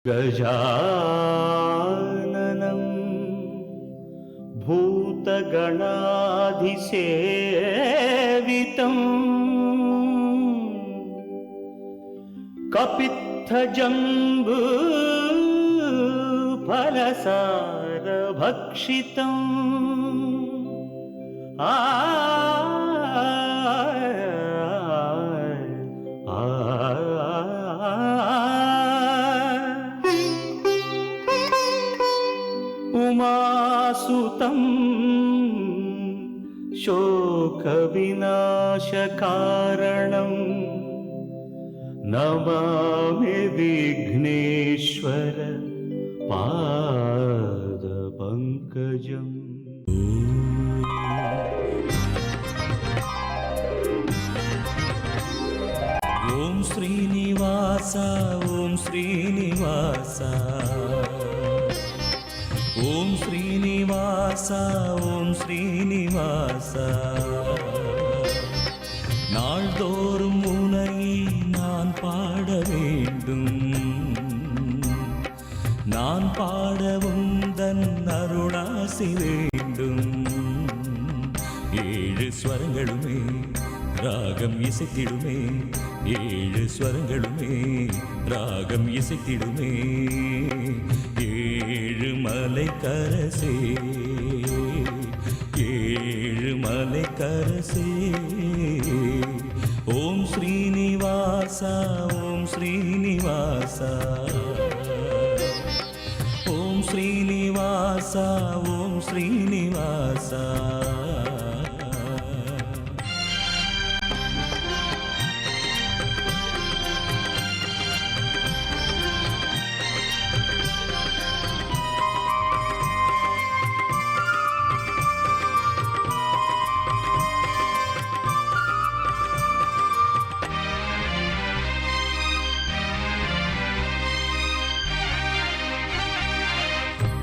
गजाननं भूतगणाधिसेवितं कपित्थजम्बूफलसारभक्षितम् उमासुतं शोकविनाशकारणं नमामि विघ्नेश्वर पादपङ्कजम्। ॐ श्रीनिवास ॐ श्रीनिवास ॐ श्रीनिवास ॐ श्रीनिवास நாள்தோறும் உன்னை நான் பாட வேண்டும், நான் பாடவும் தன் அருளாசி வேண்டும். ஏழு ஸ்வரங்களுமே ராகம் இசைத்திடுமே, ஏழு ஸ்வரங்களுமே ராகம் இசைத்திடுமே. ஏழு மலை கரசே, ஏழு மலை கரசே. ஓம் ஸ்ரீனிவாச ஓம் ஸ்ரீனிவாச ஓம் ஸ்ரீனிவாச ஓம் ஸ்ரீனிவாச.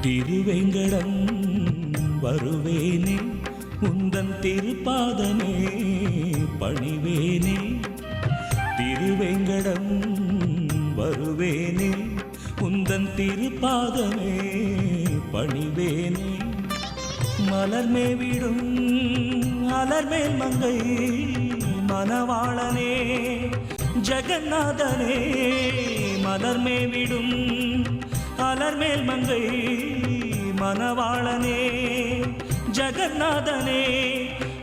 திருவேங்கடம் வருவேனே, உந்தன் திருப்பாதமே பணிவேனே. திருவேங்கடம் வருவேனே, உந்தன் திருப்பாதமே பணிவேனே. மலர்மே விடும் அலர்மேல் மங்கை மணவாளனே ஜெகநாதனே. மலர்மே விடும் அலர்மேல் மங்கை மணவாளனே ஜெகநாதனே.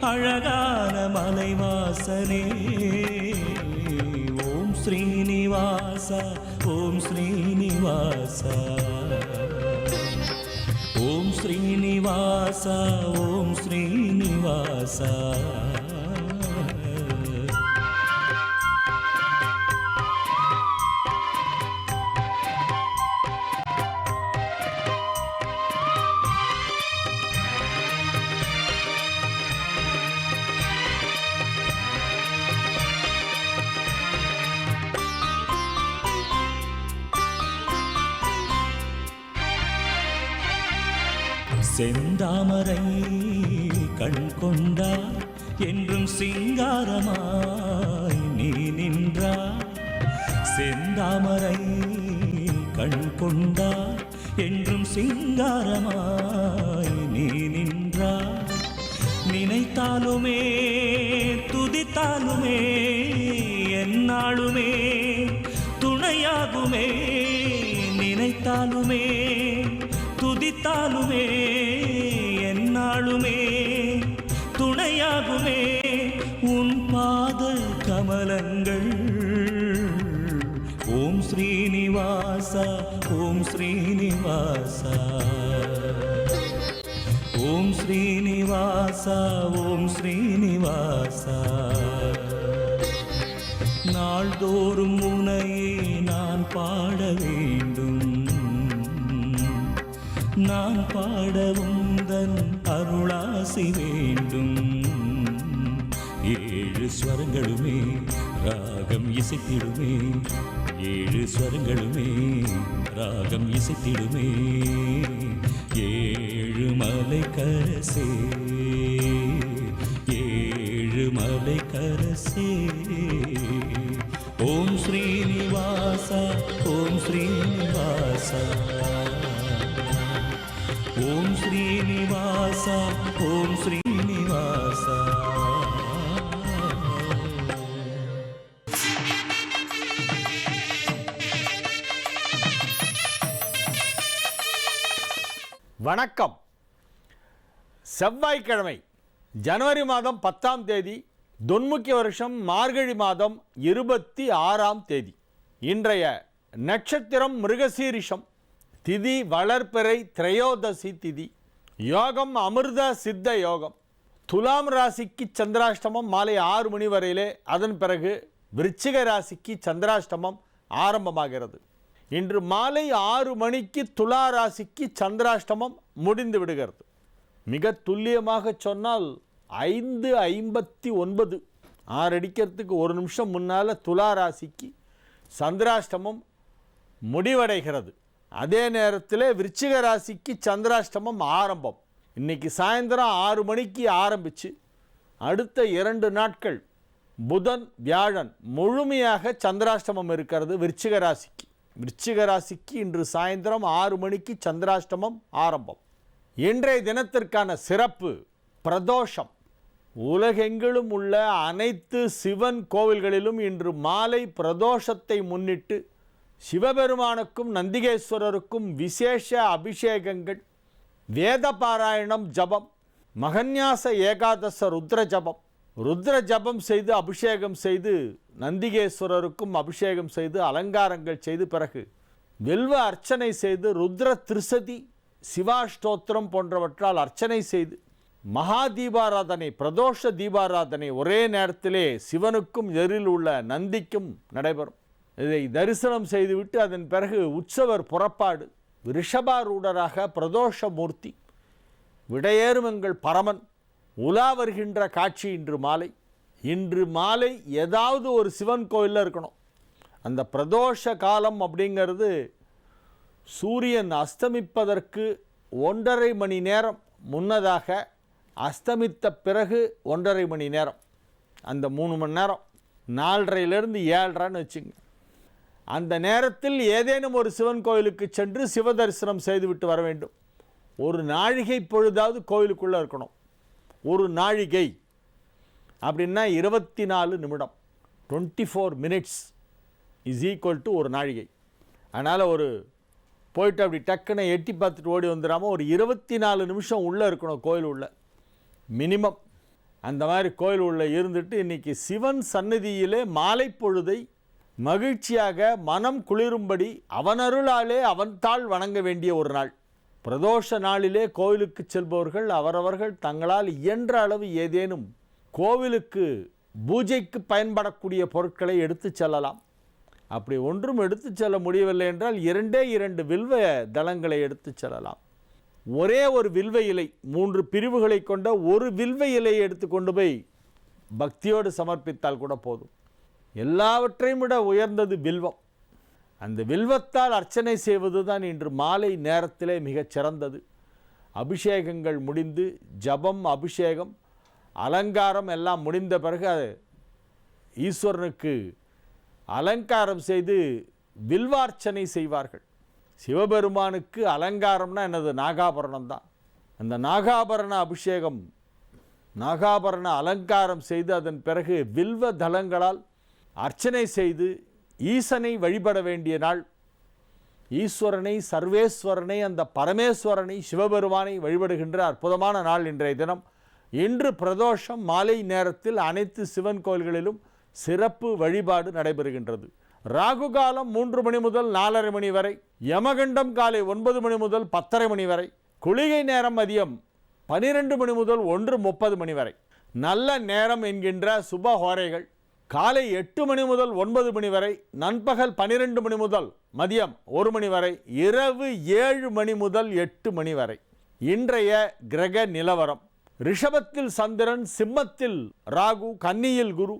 அழகான மலைவாசனே. ஓம் ஸ்ரீனிவாச ஓம் ஸ்ரீனிவாச ஓம் ஸ்ரீனிவாச ஓம் ஸ்ரீனிவாச. செந்தாமரை கண் கொண்டார் என்றும் சிங்காரமாய் நீ நின்றார். செந்தாமரை கண் கொண்டார் என்றும் சிங்காரமாய் நீ நின்றார். நினைத்தாலுமே துதித்தாலுமே எந்நாளுமே துணையாகுமே. நினைத்தாலுமே துதித்தாலுமே எந்நாளுமே துணையாகுமே. உன் பாத கமலங்கள். ஓம் ஸ்ரீனிவாச ஓம் ஸ்ரீனிவாச ஓம் ஸ்ரீனிவாச ஓம் ஸ்ரீனிவாச. நாள்தோறும் உன்னையே நான் பாட வேண்டும், நான் பாடவும் தன் அருளாசி வேண்டும். ஏழு ஸ்வரங்களுமே ராகம் இசைத்திடுமே, ஏழு ஸ்வரங்களுமே ராகம் இசைத்திடுமே. ஏழு மலை கரசே, ஏழு மலை கரசே. ஓம் ஸ்ரீனிவாச ஓம் ஸ்ரீனிவாச ஓம் ஸ்ரீனிவாசா ஓம் ஸ்ரீனிவாசா. வணக்கம். செவ்வாய்க்கிழமை ஜனவரி மாதம் 10ஆம் தேதி, தொன்முக்கிய வருஷம் மார்கழி மாதம் 26ஆம் தேதி. இன்றைய நட்சத்திரம் மிருகசீரிஷம், திதி வளர்பிறை, திரையோதசி திதி, யோகம் அமிர்த சித்த யோகம். துலாம் ராசிக்கு சந்திராஷ்டமம் மாலை 6 மணி வரையிலே, அதன் பிறகு விருச்சிக ராசிக்கு சந்திராஷ்டமம் ஆரம்பமாகிறது. இன்று மாலை 6 மணிக்கு துலா ராசிக்கு சந்திராஷ்டமம் முடிந்து விடுகிறது. மிக துல்லியமாக சொன்னால் 5:59, 6 அடிக்கிறதுக்கு 1 நிமிஷம் முன்னால் துலா ராசிக்கு சந்திராஷ்டமம் முடிவடைகிறது. அதே நேரத்தில் விருச்சிக ராசிக்கு சந்திராஷ்டமம் ஆரம்பம். இன்றைக்கி சாயந்தரம் 6 மணிக்கு ஆரம்பித்து அடுத்த 2 நாட்கள் புதன் வியாழன் முழுமையாக சந்திராஷ்டமம் இருக்கிறது விருச்சிக ராசிக்கு. விருச்சிக ராசிக்கு இன்று சாயந்தரம் 6 மணிக்கு சந்திராஷ்டமம் ஆரம்பம். இன்றைய தினத்திற்கான சிறப்பு பிரதோஷம். உலகெங்கிலும் உள்ள அனைத்து சிவன் கோவில்களிலும் இன்று மாலை பிரதோஷத்தை முன்னிட்டு சிவபெருமானுக்கும் நந்திகேஸ்வரருக்கும் விசேஷ அபிஷேகங்கள், வேத பாராயணம், ஜபம், மகன்யாச ஏகாதச ருத்ர ஜபம், ருத்ர ஜபம் செய்து அபிஷேகம் செய்து நந்திகேஸ்வரருக்கும் அபிஷேகம் செய்து அலங்காரங்கள் செய்து பிறகு வில்வ அர்ச்சனை செய்து ருத்ர திருசதி சிவாஷ்டோத்திரம் போன்றவற்றால் அர்ச்சனை செய்து மகா தீபாராதனை, பிரதோஷ தீபாராதனை ஒரே நேரத்திலே சிவனுக்கும் எதிரில் உள்ள நந்திக்கும் நடைபெறும். இதை தரிசனம் செய்துவிட்டு அதன் பிறகு உற்சவர் புறப்பாடு, ரிஷபாரூடராக பிரதோஷ மூர்த்தி விடையேறும் எங்கள் பரமன் உலா வருகின்ற காட்சி இன்று மாலை ஏதாவது ஒரு சிவன் கோயிலில் இருக்கணும். அந்த பிரதோஷ காலம் அப்படிங்கிறது சூரியன் அஸ்தமிப்பதற்கு 1.5 மணி நேரம் முன்னதாக, அஸ்தமித்த பிறகு 1.5 மணி நேரம், அந்த 3 மணி நேரம், 4:30லேருந்து 7:30ன்னு வச்சுங்க. அந்த நேரத்தில் ஏதேனும் ஒரு சிவன் கோயிலுக்கு சென்று சிவ தரிசனம் செய்துவிட்டு வர வேண்டும். ஒரு நாழிகை பொழுதாவது கோயிலுக்குள்ளே இருக்கணும். ஒரு நாழிகை அப்படின்னா 24 நிமிடம், 24 மினிட்ஸ் இஸ் ஈக்குவல் டு ஒரு நாழிகை. அதனால் போயிட்டு அப்படி டக்குன்னு எட்டி பார்த்துட்டு ஓடி வந்துடாமல் ஒரு 24 நிமிஷம் உள்ளே இருக்கணும் கோயில் உள்ள மினிமம். அந்த மாதிரி கோயில் உள்ள இருந்துட்டு இன்றைக்கி சிவன் சந்நிதியிலே மாலை பொழுதை மகிழ்ச்சியாக மனம் குளிரும்படி அவனருளாலே அவன்தாள் வணங்க வேண்டிய ஒரு நாள். பிரதோஷ நாளிலே கோவிலுக்கு செல்பவர்கள் அவரவர்கள் தங்களால் இயன்ற அளவு ஏதேனும் கோவிலுக்கு பூஜைக்கு பயன்படக்கூடிய பொருட்களை எடுத்து செல்லலாம். அப்படி ஒன்றும் எடுத்து செல்ல முடியவில்லை என்றால் 2 வில்வ தளங்களை எடுத்து செல்லலாம். ஒரே ஒரு வில்வ இலை, 3 பிரிவுகளை கொண்ட ஒரு வில்வ இலையை எடுத்து கொண்டு போய் பக்தியோடு சமர்ப்பித்தால் கூட போதும். எல்லாவற்றையும் விட உயர்ந்தது வில்வம். அந்த வில்வத்தால் அர்ச்சனை செய்வது தான் இன்று மாலை நேரத்திலே மிகச் சிறந்தது. அபிஷேகங்கள் முடிந்து ஜபம், அபிஷேகம், அலங்காரம் எல்லாம் முடிந்த பிறகு ஈஸ்வரனுக்கு அலங்காரம் செய்து வில்வார்ச்சனை செய்வார்கள். சிவபெருமானுக்கு அலங்காரம்னா என்னது? நாகாபரணம் தான். அந்த நாகாபரண அபிஷேகம், நாகாபரண அலங்காரம் செய்து அதன் பிறகு வில்வ தலங்களால் அர்ச்சனை செய்து ஈசனை வழிபட வேண்டிய நாள். ஈஸ்வரனை, சர்வேஸ்வரனை, அந்த பரமேஸ்வரனை, சிவபெருமானை வழிபடுகின்ற அற்புதமான நாள் இன்றைய தினம். இன்று பிரதோஷம் மாலை நேரத்தில் அனைத்து சிவன் கோயில்களிலும் சிறப்பு வழிபாடு நடைபெறுகின்றது. ராகு காலம் 3 மணி முதல் 4:30 மணி வரை, யமகண்டம் காலை 9 மணி முதல் 10:30 மணி வரை, குளிகை நேரம் மதியம் 12 மணி முதல் 1:30 மணி வரை. நல்ல நேரம் என்கின்ற சுபஹோரைகள் காலை 8 மணி முதல் 9 மணி வரை, நண்பகல் 12 மணி முதல் மதியம் 1 மணி வரை, இரவு 7 மணி முதல் 8 மணி வரை. இன்றைய கிரக நிலவரம்: ரிஷபத்தில் சந்திரன், சிம்மத்தில் ராகு, கன்னியில் குரு,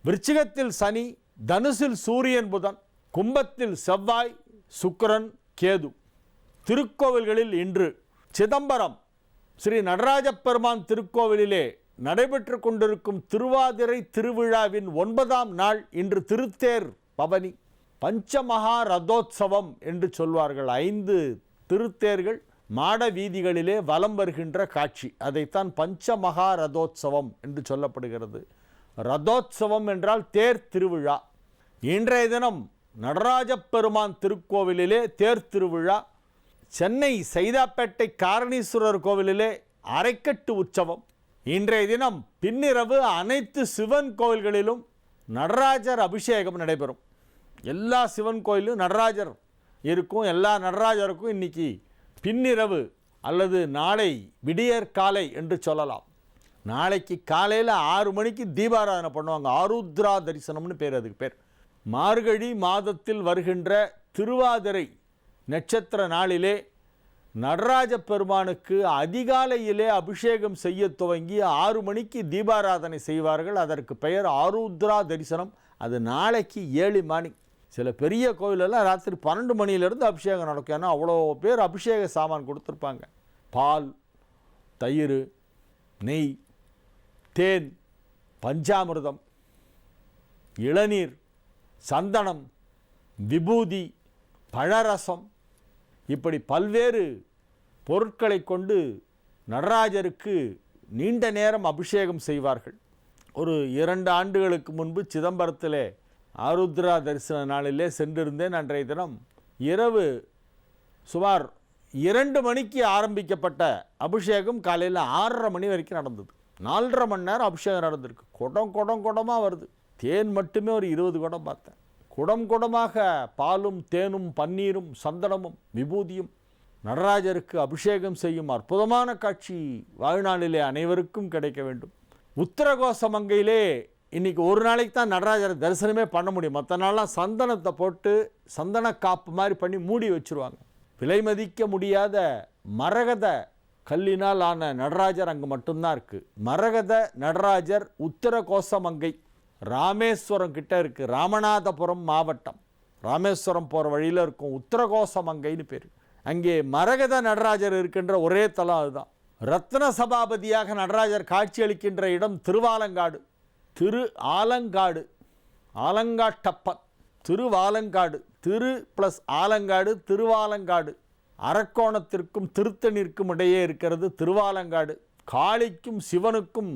விருச்சிகத்தில் சனி, தனுசில் சூரியன் புதன், கும்பத்தில் செவ்வாய், சுக்கிரன், கேது. திருக்கோவில்களில் இன்று சிதம்பரம் ஸ்ரீ நடராஜ பெருமான் திருக்கோவிலிலே நடைபெற்று கொண்டிருக்கும் திருவாதிரை திருவிழாவின் 9ஆம் நாள் இன்று திருத்தேர் பவனி. பஞ்சமகா ரதோத்சவம் என்று சொல்வார்கள். 5 திருத்தேர்கள் மாட வீதிகளிலே வலம் வருகின்ற காட்சி. அதைத்தான் பஞ்சமகா ரதோத்சவம் என்று சொல்லப்படுகிறது. ரதோத்சவம் என்றால் தேர் திருவிழா. இன்றைய தினம் நடராஜ பெருமான் திருக்கோவிலிலே தேர் திருவிழா. சென்னை சைதாப்பேட்டை காரணீஸ்வரர் கோவிலிலே அரைக்கட்டு உற்சவம். இன்றைய தினம் பின்னிரவு அனைத்து சிவன் கோவில்களிலும் நடராஜர் அபிஷேகம் நடைபெறும். எல்லா சிவன் கோயிலும் நடராஜர் இருக்கும். எல்லா நடராஜருக்கும் இன்னைக்கு பின்னிரவு அல்லது நாளை விடியற் காலை என்று சொல்லலாம். நாளைக்கு காலையில் 6 மணிக்கு தீபாராதனை பண்ணுவாங்க. ஆருத்ரா தரிசனம்னு பேர், அதுக்கு பேர். மார்கழி மாதத்தில் வருகின்ற திருவாதிரை நட்சத்திர நாளிலே நடராஜ பெருமானுக்கு அதிகாலையிலே அபிஷேகம் செய்ய துவங்கி 6 மணிக்கு தீபாராதனை செய்வார்கள். அதற்கு பெயர் ஆருத்ரா தரிசனம். அது நாளைக்கு 7 மணி. சில பெரிய கோயிலெல்லாம் ராத்திரி 12 மணியிலிருந்து அபிஷேகம் நடக்கும். ஏன்னா அவ்வளோ பேர் அபிஷேக சாமான் கொடுத்துருப்பாங்க. பால், தயிர், நெய், தேன், பஞ்சாமிர்தம், இளநீர், சந்தனம், விபூதி, பழரசம், இப்படி பல்வேறு பொருட்களை கொண்டு நடராஜருக்கு நீண்ட நேரம் அபிஷேகம் செய்வார்கள். ஒரு 2 ஆண்டுகளுக்கு முன்பு சிதம்பரத்திலே ஆருத்ரா தரிசன நாளிலே சென்றிருந்தேன். அன்றைய தினம் இரவு சுமார் 2 மணிக்கு ஆரம்பிக்கப்பட்ட அபிஷேகம் காலையில் 6:30 மணி வரைக்கும் நடந்தது. 4.5 மணி நேரம் அபிஷேகம் நடந்திருக்கு. குடமாக வருது. தேன் மட்டுமே ஒரு 20 குடம் பார்த்தேன். குடமாக பாலும் தேனும் பன்னீரும் சந்தனமும் விபூதியும் நடராஜருக்கு அபிஷேகம் செய்யும் அற்புதமான காட்சி வாழ்நாளிலே அனைவருக்கும் கிடைக்க வேண்டும். உத்தரகோசமங்கையிலே இன்றைக்கி ஒரு நாளைக்கு தான் நடராஜரை தரிசனமே பண்ண முடியும். மற்ற நாளெலாம் சந்தனத்தை போட்டு சந்தன காப்பு மாதிரி பண்ணி மூடி வச்சுருவாங்க. விலை மதிக்க முடியாத மரகத கல்லினால் ஆன நடராஜர் அங்கே மட்டும்தான் இருக்குது. மரகத நடராஜர் உத்தரகோசமங்கை ராமேஸ்வரம் கிட்ட இருக்குது. ராமநாதபுரம் மாவட்டம், ராமேஸ்வரம் போகிற வழியில் இருக்கும். உத்தரகோசமங்கைன்னு பேர். அங்கே மரகத நடராஜர் இருக்கின்ற ஒரே தலம் அதுதான். ரத்ன சபாபதியாக நடராஜர் காட்சியளிக்கின்ற இடம் திருவாலங்காடு. திரு ஆலங்காடு, ஆலங்காட்டப்பன், திருவாலங்காடு. திரு ப்ளஸ் ஆலங்காடு, திருவாலங்காடு. அரக்கோணத்திற்கும் திருத்தணிற்கும் இடையே இருக்கிறது திருவாலங்காடு. காளிக்கும் சிவனுக்கும்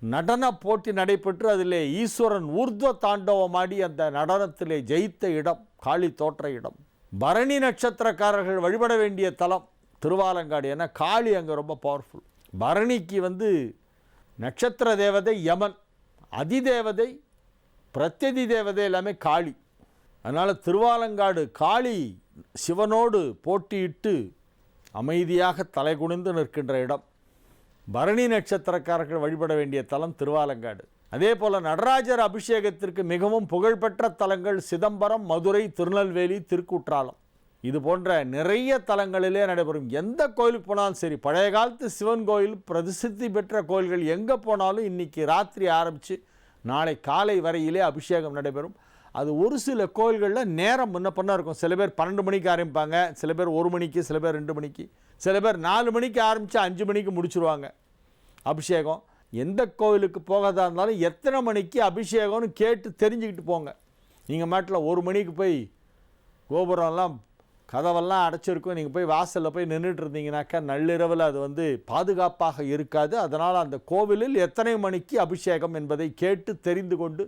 நடன போட்டி நடைபெற்று அதிலே ஈஸ்வரன் ஊர்த்வ தாண்டவமாடி அந்த நடனத்திலே ஜெயித்த இடம், காளி தோற்ற இடம். பரணி நட்சத்திரக்காரர்கள் வழிபட வேண்டிய தலம் திருவாலங்காடு. ஏன்னா காளி அங்கே ரொம்ப பவர்ஃபுல். பரணிக்கு நட்சத்திர தேவதை யமன், அதிதேவதை பிரத்யதி தேவதை எல்லாமே காளி. அதனால் திருவாலங்காடு காளி சிவனோடு போட்டியிட்டு அமைதியாக தலைகுனிந்து நிற்கின்ற இடம். பரணி நட்சத்திரக்காரர்கள் வழிபட வேண்டிய தலம் திருவாலங்காடு. அதே போல் நடராஜர் அபிஷேகத்திற்கு மிகவும் புகழ்பெற்ற தலங்கள் சிதம்பரம், மதுரை, திருநெல்வேலி, திருக்குற்றாலம். இது போன்ற நிறைய தலங்களிலே நடைபெறும். எந்த கோயிலுக்கு போனாலும் சரி, பழைய காலத்து சிவன் கோயில், பிரசித்தி பெற்ற கோயில்கள் எங்கே போனாலும் இன்றைக்கி ராத்திரி ஆரம்பித்து நாளை காலை வரையிலே அபிஷேகம் நடைபெறும். அது ஒரு சில கோயில்களில் நேரம் முன்ன பண்ண இருக்கும். சில பேர் 12 மணிக்கு ஆரம்பிப்பாங்க, சில பேர் 1 மணிக்கு, சில பேர் 2 மணிக்கு, சில பேர் 4 மணிக்கு ஆரம்பித்து 5 மணிக்கு முடிச்சுருவாங்க அபிஷேகம். எந்த கோவிலுக்கு போகாதா இருந்தாலும் எத்தனை மணிக்கு அபிஷேகம்னு கேட்டு தெரிஞ்சுக்கிட்டு போங்க. நீங்கள் மாட்டில் 1 மணிக்கு போய் கோபுரம்லாம் கதவெல்லாம் அடைச்சிருக்கும், நீங்கள் போய் வாசலில் போய் நின்றுட்டு இருந்தீங்கன்னாக்கா நள்ளிரவில் அது பாதுகாப்பாக இருக்காது. அதனால் அந்த கோவிலில் எத்தனை மணிக்கு அபிஷேகம் என்பதை கேட்டு தெரிந்து கொண்டு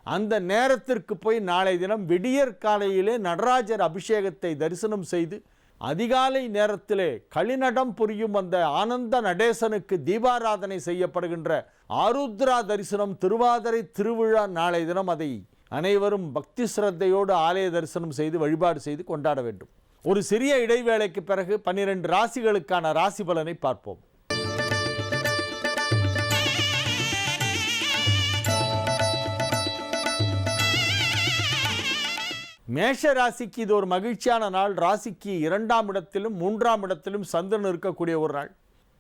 அந்த நேரத்திற்கு போய் நாளை தினம் விடியற் காலையிலே நடராஜர் அபிஷேகத்தை தரிசனம் செய்து அதிகாலை நேரத்திலே களிநடம் புரியும் அந்த ஆனந்த நடேசனுக்கு தீபாராதனை செய்யப்படுகின்ற ஆருத்ரா தரிசனம் திருவாதிரை திருவிழா நாளை தினம் அதை அனைவரும் பக்தி சிரத்தையோடு ஆலய தரிசனம் செய்து வழிபாடு செய்து கொண்டாட வேண்டும். ஒரு சிறிய இடைவேளைக்கு பிறகு 12 ராசிகளுக்கான ராசி பலனை பார்ப்போம். மேஷ ராசிக்கு இது ஒரு மகிழ்ச்சியான நாள். ராசிக்கு 2ஆம் இடத்திலும் 3ஆம் இடத்திலும் சந்திரன் இருக்கக்கூடிய ஒரு நாள்.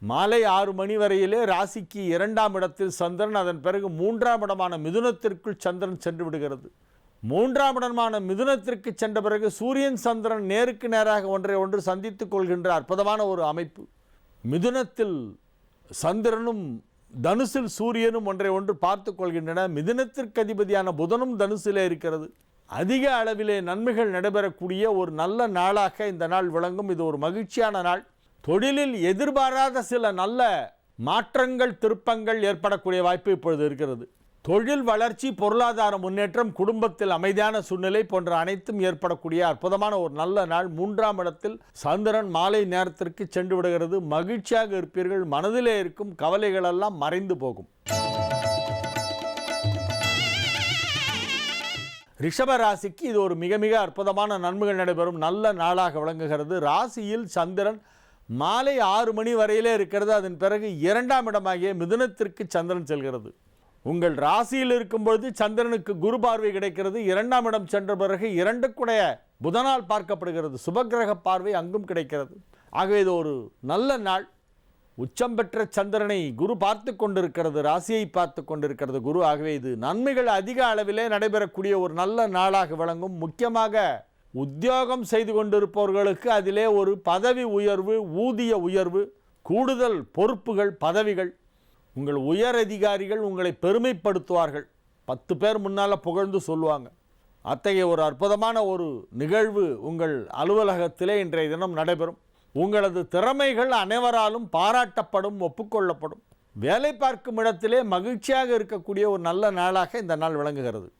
மாலை 6 மணி வரையிலே ராசிக்கு 2ஆம் இடத்தில் சந்திரன், அதன் பிறகு 3ஆம் இடமான மிதுனத்திற்குள் சந்திரன் சென்று விடுகிறது. 3ஆம் இடமான மிதுனத்திற்கு சென்ற பிறகு சூரியன் சந்திரன் நேருக்கு நேராக ஒன்றை ஒன்று சந்தித்துக் கொள்கின்ற அற்புதமான ஒரு அமைப்பு. மிதுனத்தில் சந்திரனும் தனுசில் சூரியனும் ஒன்றை ஒன்று பார்த்து கொள்கின்றன. மிதுனத்திற்கு அதிபதியான புதனும் தனுசிலே இருக்கிறது. அதிக அளவிலே நன்மைகள் நடைபெறக்கூடிய ஒரு நல்ல நாளாக இந்த நாள் விளங்கும். இது ஒரு மகிழ்ச்சியான நாள். தொழிலில் எதிர்பாராத சில நல்ல மாற்றங்கள் திருப்பங்கள் ஏற்படக்கூடிய வாய்ப்பு இப்பொழுது இருக்கிறது. தொழில் வளர்ச்சி, பொருளாதார முன்னேற்றம், குடும்பத்தில் அமைதியான சூழ்நிலை போன்ற அனைத்தும் ஏற்படக்கூடிய அற்புதமான ஒரு நல்ல நாள். 3ஆம் இடத்தில் சந்திரன் மாலை நேரத்திற்கு சென்று விடுகிறது. மகிழ்ச்சியாக இருப்பீர்கள். மனதிலே இருக்கும் கவலைகள் எல்லாம் மறைந்து போகும். ரிஷப ராசிக்கு இது ஒரு மிக மிக அற்புதமான நன்மைகள் நடைபெறும் நல்ல நாளாக விளங்குகிறது. ராசியில் சந்திரன் மாலை 6 மணி வரையிலே இருக்கிறது. அதன் பிறகு 2ஆம் இடமாகிய மிதுனத்திற்கு சந்திரன் செல்கிறது. உங்கள் ராசியில் இருக்கும்பொழுது சந்திரனுக்கு குரு பார்வை கிடைக்கிறது. 2ஆம் இடம் சென்ற பிறகு 2க்குடைய புதனால் பார்க்கப்படுகிறது. சுபக்கிரக பார்வை அங்கும் கிடைக்கிறது. ஆகவே இது ஒரு நல்ல நாள். உச்சம் பெற்ற சந்திரனை குரு பார்த்து கொண்டிருக்கிறது. ராசியை பார்த்து கொண்டிருக்கிறது குரு. ஆகவே இது நன்மைகள் அதிக அளவிலே நடைபெறக்கூடிய ஒரு நல்ல நாளாக விளங்கும். முக்கியமாக உத்தியோகம் செய்து கொண்டிருப்பவர்களுக்கு அதிலே ஒரு பதவி உயர்வு, ஊதிய உயர்வு, கூடுதல் பொறுப்புகள், பதவிகள். உங்கள் உயர் அதிகாரிகள் உங்களை பெருமைப்படுத்துவார்கள். 10 பேர் முன்னால் புகழ்ந்து சொல்லுவாங்க. அத்தகைய ஒரு அற்புதமான ஒரு நிகழ்வு உங்கள் அலுவலகத்திலே இன்றைய தினம் நடைபெறும். உங்களது திறமைகள் அனைவராலும் பாராட்டப்படும், ஒப்புக்கொள்ளப்படும். வேலை பார்க்கும் இடத்திலே மகிழ்ச்சியாக இருக்கக்கூடிய ஒரு நல்ல நாளாக இந்த நாள் விளங்குகிறது.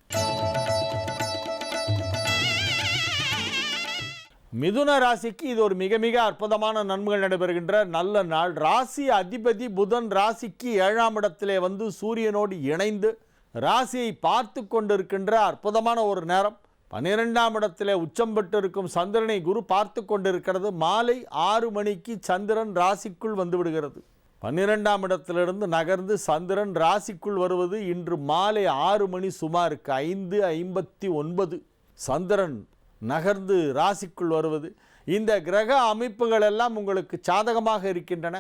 மிதுன ராசிக்கு இது ஒரு மிக மிக அற்புதமான நன்மைகள் நடைபெறுகின்ற நல்ல நாள். ராசி அதிபதி புதன் ராசிக்கு 7ஆம் இடத்திலே வந்து சூரியனோடு இணைந்து ராசியை பார்த்து கொண்டிருக்கின்ற அற்புதமான ஒரு நேரம். 12ஆம் இடத்திலே உச்சம் பெற்று இருக்கும் சந்திரனை குரு பார்த்து கொண்டிருக்கிறது. மாலை 6 மணிக்கு சந்திரன் ராசிக்குள் வந்து விடுகிறது. 12ஆம் இடத்திலிருந்து நகர்ந்து சந்திரன் ராசிக்குள் வருவது இன்று மாலை 6 மணி சுமாருக்கு 5:59 சந்திரன் நகர்ந்து ராசிக்குள் வருவது. இந்த கிரக அமைப்புகள் எல்லாம் உங்களுக்கு சாதகமாக இருக்கின்றன.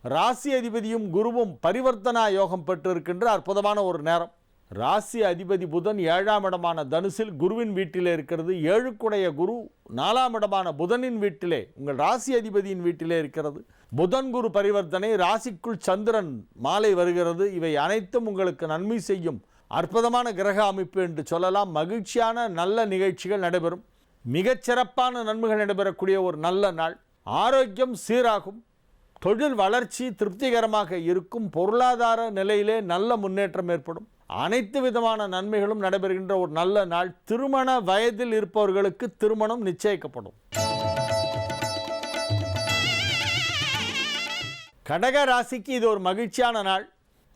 ராசி அதிபதியும் குருவும் பரிவர்த்தனா யோகம் பெற்றிருக்கின்ற அற்புதமான ஒரு நேரம். ராசி அதிபதி புதன் 7ஆம் இடமான தனுசில் குருவின் வீட்டிலே இருக்கிறது. 7க்குடைய குரு 4ஆம் இடமான புதனின் வீட்டிலே, உங்கள் ராசி அதிபதியின் வீட்டிலே இருக்கிறது. புதன் குரு பரிவர்த்தனை, ராசிக்குள் சந்திரன் மாலை வருகிறது. இவை அனைத்தும் உங்களுக்கு நன்மை செய்யும் அற்புதமான கிரக அமைப்பு என்று சொல்லலாம். மகிழ்ச்சியான நல்ல நிகழ்ச்சிகள் நடைபெறும். மிகச்சிறப்பான நன்மைகள் நடைபெறக்கூடிய ஒரு நல்ல நாள். ஆரோக்கியம் சீராகும். தொழில் வளர்ச்சி திருப்திகரமாக இருக்கும். பொருளாதார நிலையிலே நல்ல முன்னேற்றம் ஏற்படும். அனைத்து விதமான நன்மைகளும் நடைபெறுகின்ற ஒரு நல்ல நாள். திருமண வயதில் இருப்பவர்களுக்கு திருமணம் நிச்சயிக்கப்படும். கடக ராசிக்கு இது ஒரு மகிழ்ச்சியான நாள்.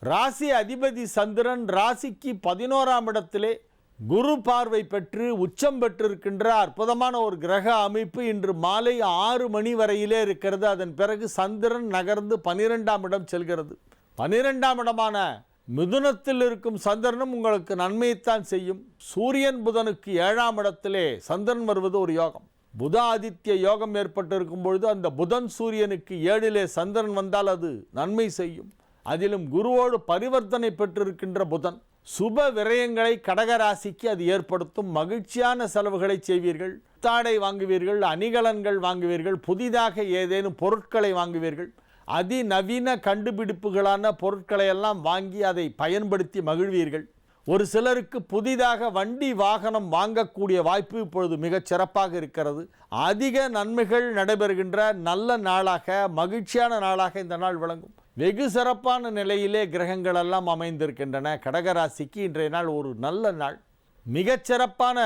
ராசி அதிபதி சந்திரன் ராசிக்கு 11ஆம் இடத்திலே குரு பார்வை பெற்று உச்சம் பெற்றிருக்கின்ற அற்புதமான ஒரு கிரக அமைப்பு இன்று மாலை 6 மணி வரையிலே இருக்கிறது. அதன் பிறகு சந்திரன் நகர்ந்து 12ஆம் இடம் செல்கிறது. 12ஆம் இடமான மிதுனத்தில் இருக்கும் சந்திரனும் உங்களுக்கு நன்மையைத்தான் செய்யும். சூரியன் புதனுக்கு 7ஆம் இடத்திலே சந்திரன் வருவது ஒரு யோகம். புத ஆதித்ய யோகம் ஏற்பட்டிருக்கும் பொழுது அந்த புதன் சூரியனுக்கு 7லே சந்திரன் வந்தால் அது நன்மை செய்யும். அதிலும் குருவோடு பரிவர்த்தனை பெற்றிருக்கின்ற புதன் சுப விரயங்களை கடகராசிக்கு அது ஏற்படுத்தும். மகிழ்ச்சியான செலவுகளை செய்வீர்கள். தாடை வாங்குவீர்கள், அணிகலன்கள் வாங்குவீர்கள், புதிதாக ஏதேனும் பொருட்களை வாங்குவீர்கள். அதிநவீன கண்டுபிடிப்புகளான பொருட்களை எல்லாம் வாங்கி அதை பயன்படுத்தி மகிழ்வீர்கள். ஒரு சிலருக்கு புதிதாக வண்டி வாகனம் வாங்கக்கூடிய வாய்ப்பு இப்பொழுது மிகச் சிறப்பாக இருக்கிறது. அதிக நன்மைகள் நடைபெறுகின்ற நல்ல நாளாக, மகிழ்ச்சியான நாளாக இந்த நாள் விளங்கும். வெகு சிறப்பான நிலையிலே கிரகங்கள் எல்லாம் அமைந்திருக்கின்றன. கடகராசிக்கு இன்றைய நாள் ஒரு நல்ல நாள். மிகச்சிறப்பான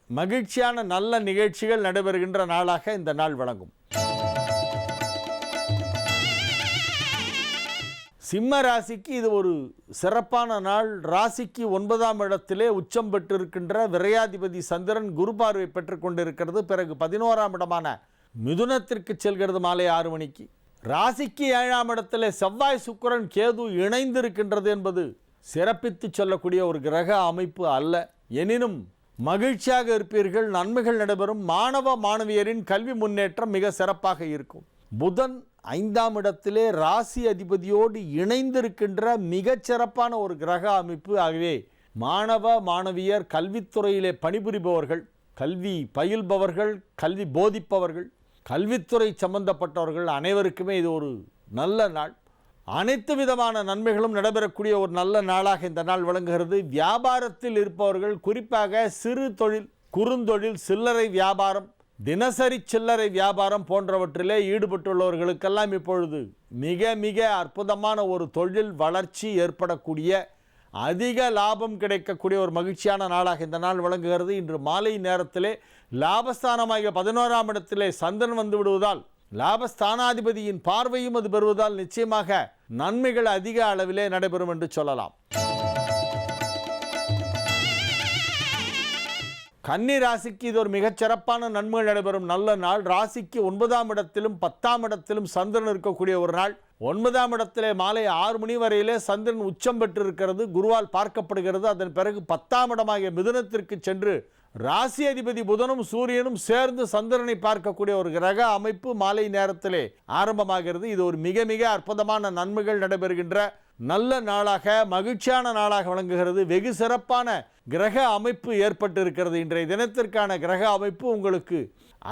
மகிழ்ச்சியான நல்ல நிகழ்ச்சிகள் நடைபெறுகின்ற நாளாக இந்த நாள் விளங்கும். சிம்ம ராசிக்கு இது ஒரு சிறப்பான நாள். ராசிக்கு 9ஆம் இடத்திலே உச்சம் பெற்றிருக்கின்ற விரையாதிபதி சந்திரன் குரு பார்வை பெற்று கொண்டிருக்கிறது. பிறகு 11ஆம் இடமான மிதுனத்திற்கு செல்கிறது மாலை 6 மணிக்கு. ராசிக்கு 7ஆம் இடத்திலே செவ்வாய் சுக்கிரன் கேது இணைந்திருக்கின்றது என்பது சிறப்பித்து சொல்லக்கூடிய ஒரு கிரக அமைப்பு அல்ல. எனினும் மகிழ்ச்சியாக இருப்பீர்கள். நன்மைகள் நடைபெறும். மாணவ மாணவியரின் கல்வி முன்னேற்றம் மிக சிறப்பாக இருக்கும். புதன் 5ஆம் இடத்திலே ராசி அதிபதியோடு இணைந்திருக்கின்ற மிகச்சிறப்பான ஒரு கிரக அமைப்பு. ஆகவே மாணவ மாணவியர், கல்வித்துறையிலே பணிபுரிபவர்கள், கல்வி பயில்பவர்கள், கல்வி போதிப்பவர்கள், கல்வித்துறை சம்பந்தப்பட்டவர்கள் அனைவருக்குமே இது ஒரு நல்ல நாள். அனைத்து விதமான நன்மைகளும் நடைபெறக்கூடிய ஒரு நல்ல நாளாக இந்த நாள் விளங்குகிறது. வியாபாரத்தில் இருப்பவர்கள், குறிப்பாக சிறு தொழில், குறுந்தொழில், சில்லறை வியாபாரம் தினசரி சில்லறை வியாபாரம் போன்றவற்றிலே ஈடுபட்டுள்ளவர்களுக்கெல்லாம் இப்பொழுது மிக மிக அற்புதமான ஒரு தொழில் வளர்ச்சி ஏற்படக்கூடிய, அதிக லாபம் கிடைக்கக்கூடிய ஒரு மகிழ்ச்சியான நாளாக இந்த நாள் விளங்குகிறது. இன்று மாலை நேரத்திலே லாபஸ்தானமாகிய 11ஆம் இடத்திலே சந்திரன் வந்து விடுவதால், லாபஸ்தானாதிபதியின் பார்வையும் அது பெறுவதால் நிச்சயமாக நன்மைகள் அதிக அளவிலே நடைபெறும் என்று சொல்லலாம். கன்னி ராசிக்கு இது ஒரு மிகச்சிறப்பான நன்மைகள் நடைபெறும் நல்ல நாள். ராசிக்கு 9ஆம் இடத்திலும் 10ஆம் இடத்திலும் சந்திரன் இருக்கக்கூடிய ஒரு நாள். 9ஆம் இடத்திலே மாலை 6 மணி வரையிலே சந்திரன் உச்சம் பெற்றிருக்கிறது, குருவால் பார்க்கப்படுகிறது. அதன் பிறகு 10ஆம் இடமாகிய மிதுனத்திற்கு சென்று ராசி அதிபதி புதனும் சூரியனும் சேர்ந்து சந்திரனை பார்க்கக்கூடிய ஒரு கிரக அமைப்பு மாலை நேரத்திலே ஆரம்பமாகிறது. இது ஒரு மிக மிக அற்புதமான நன்மைகள் நடைபெறுகின்ற நல்ல நாளாக, மகிழ்ச்சியான நாளாக விளங்குகிறது. வெகு சிறப்பான கிரக அமைப்பு ஏற்பட்டிருக்கிறது. இன்றைய தினத்திற்கான கிரக அமைப்பு உங்களுக்கு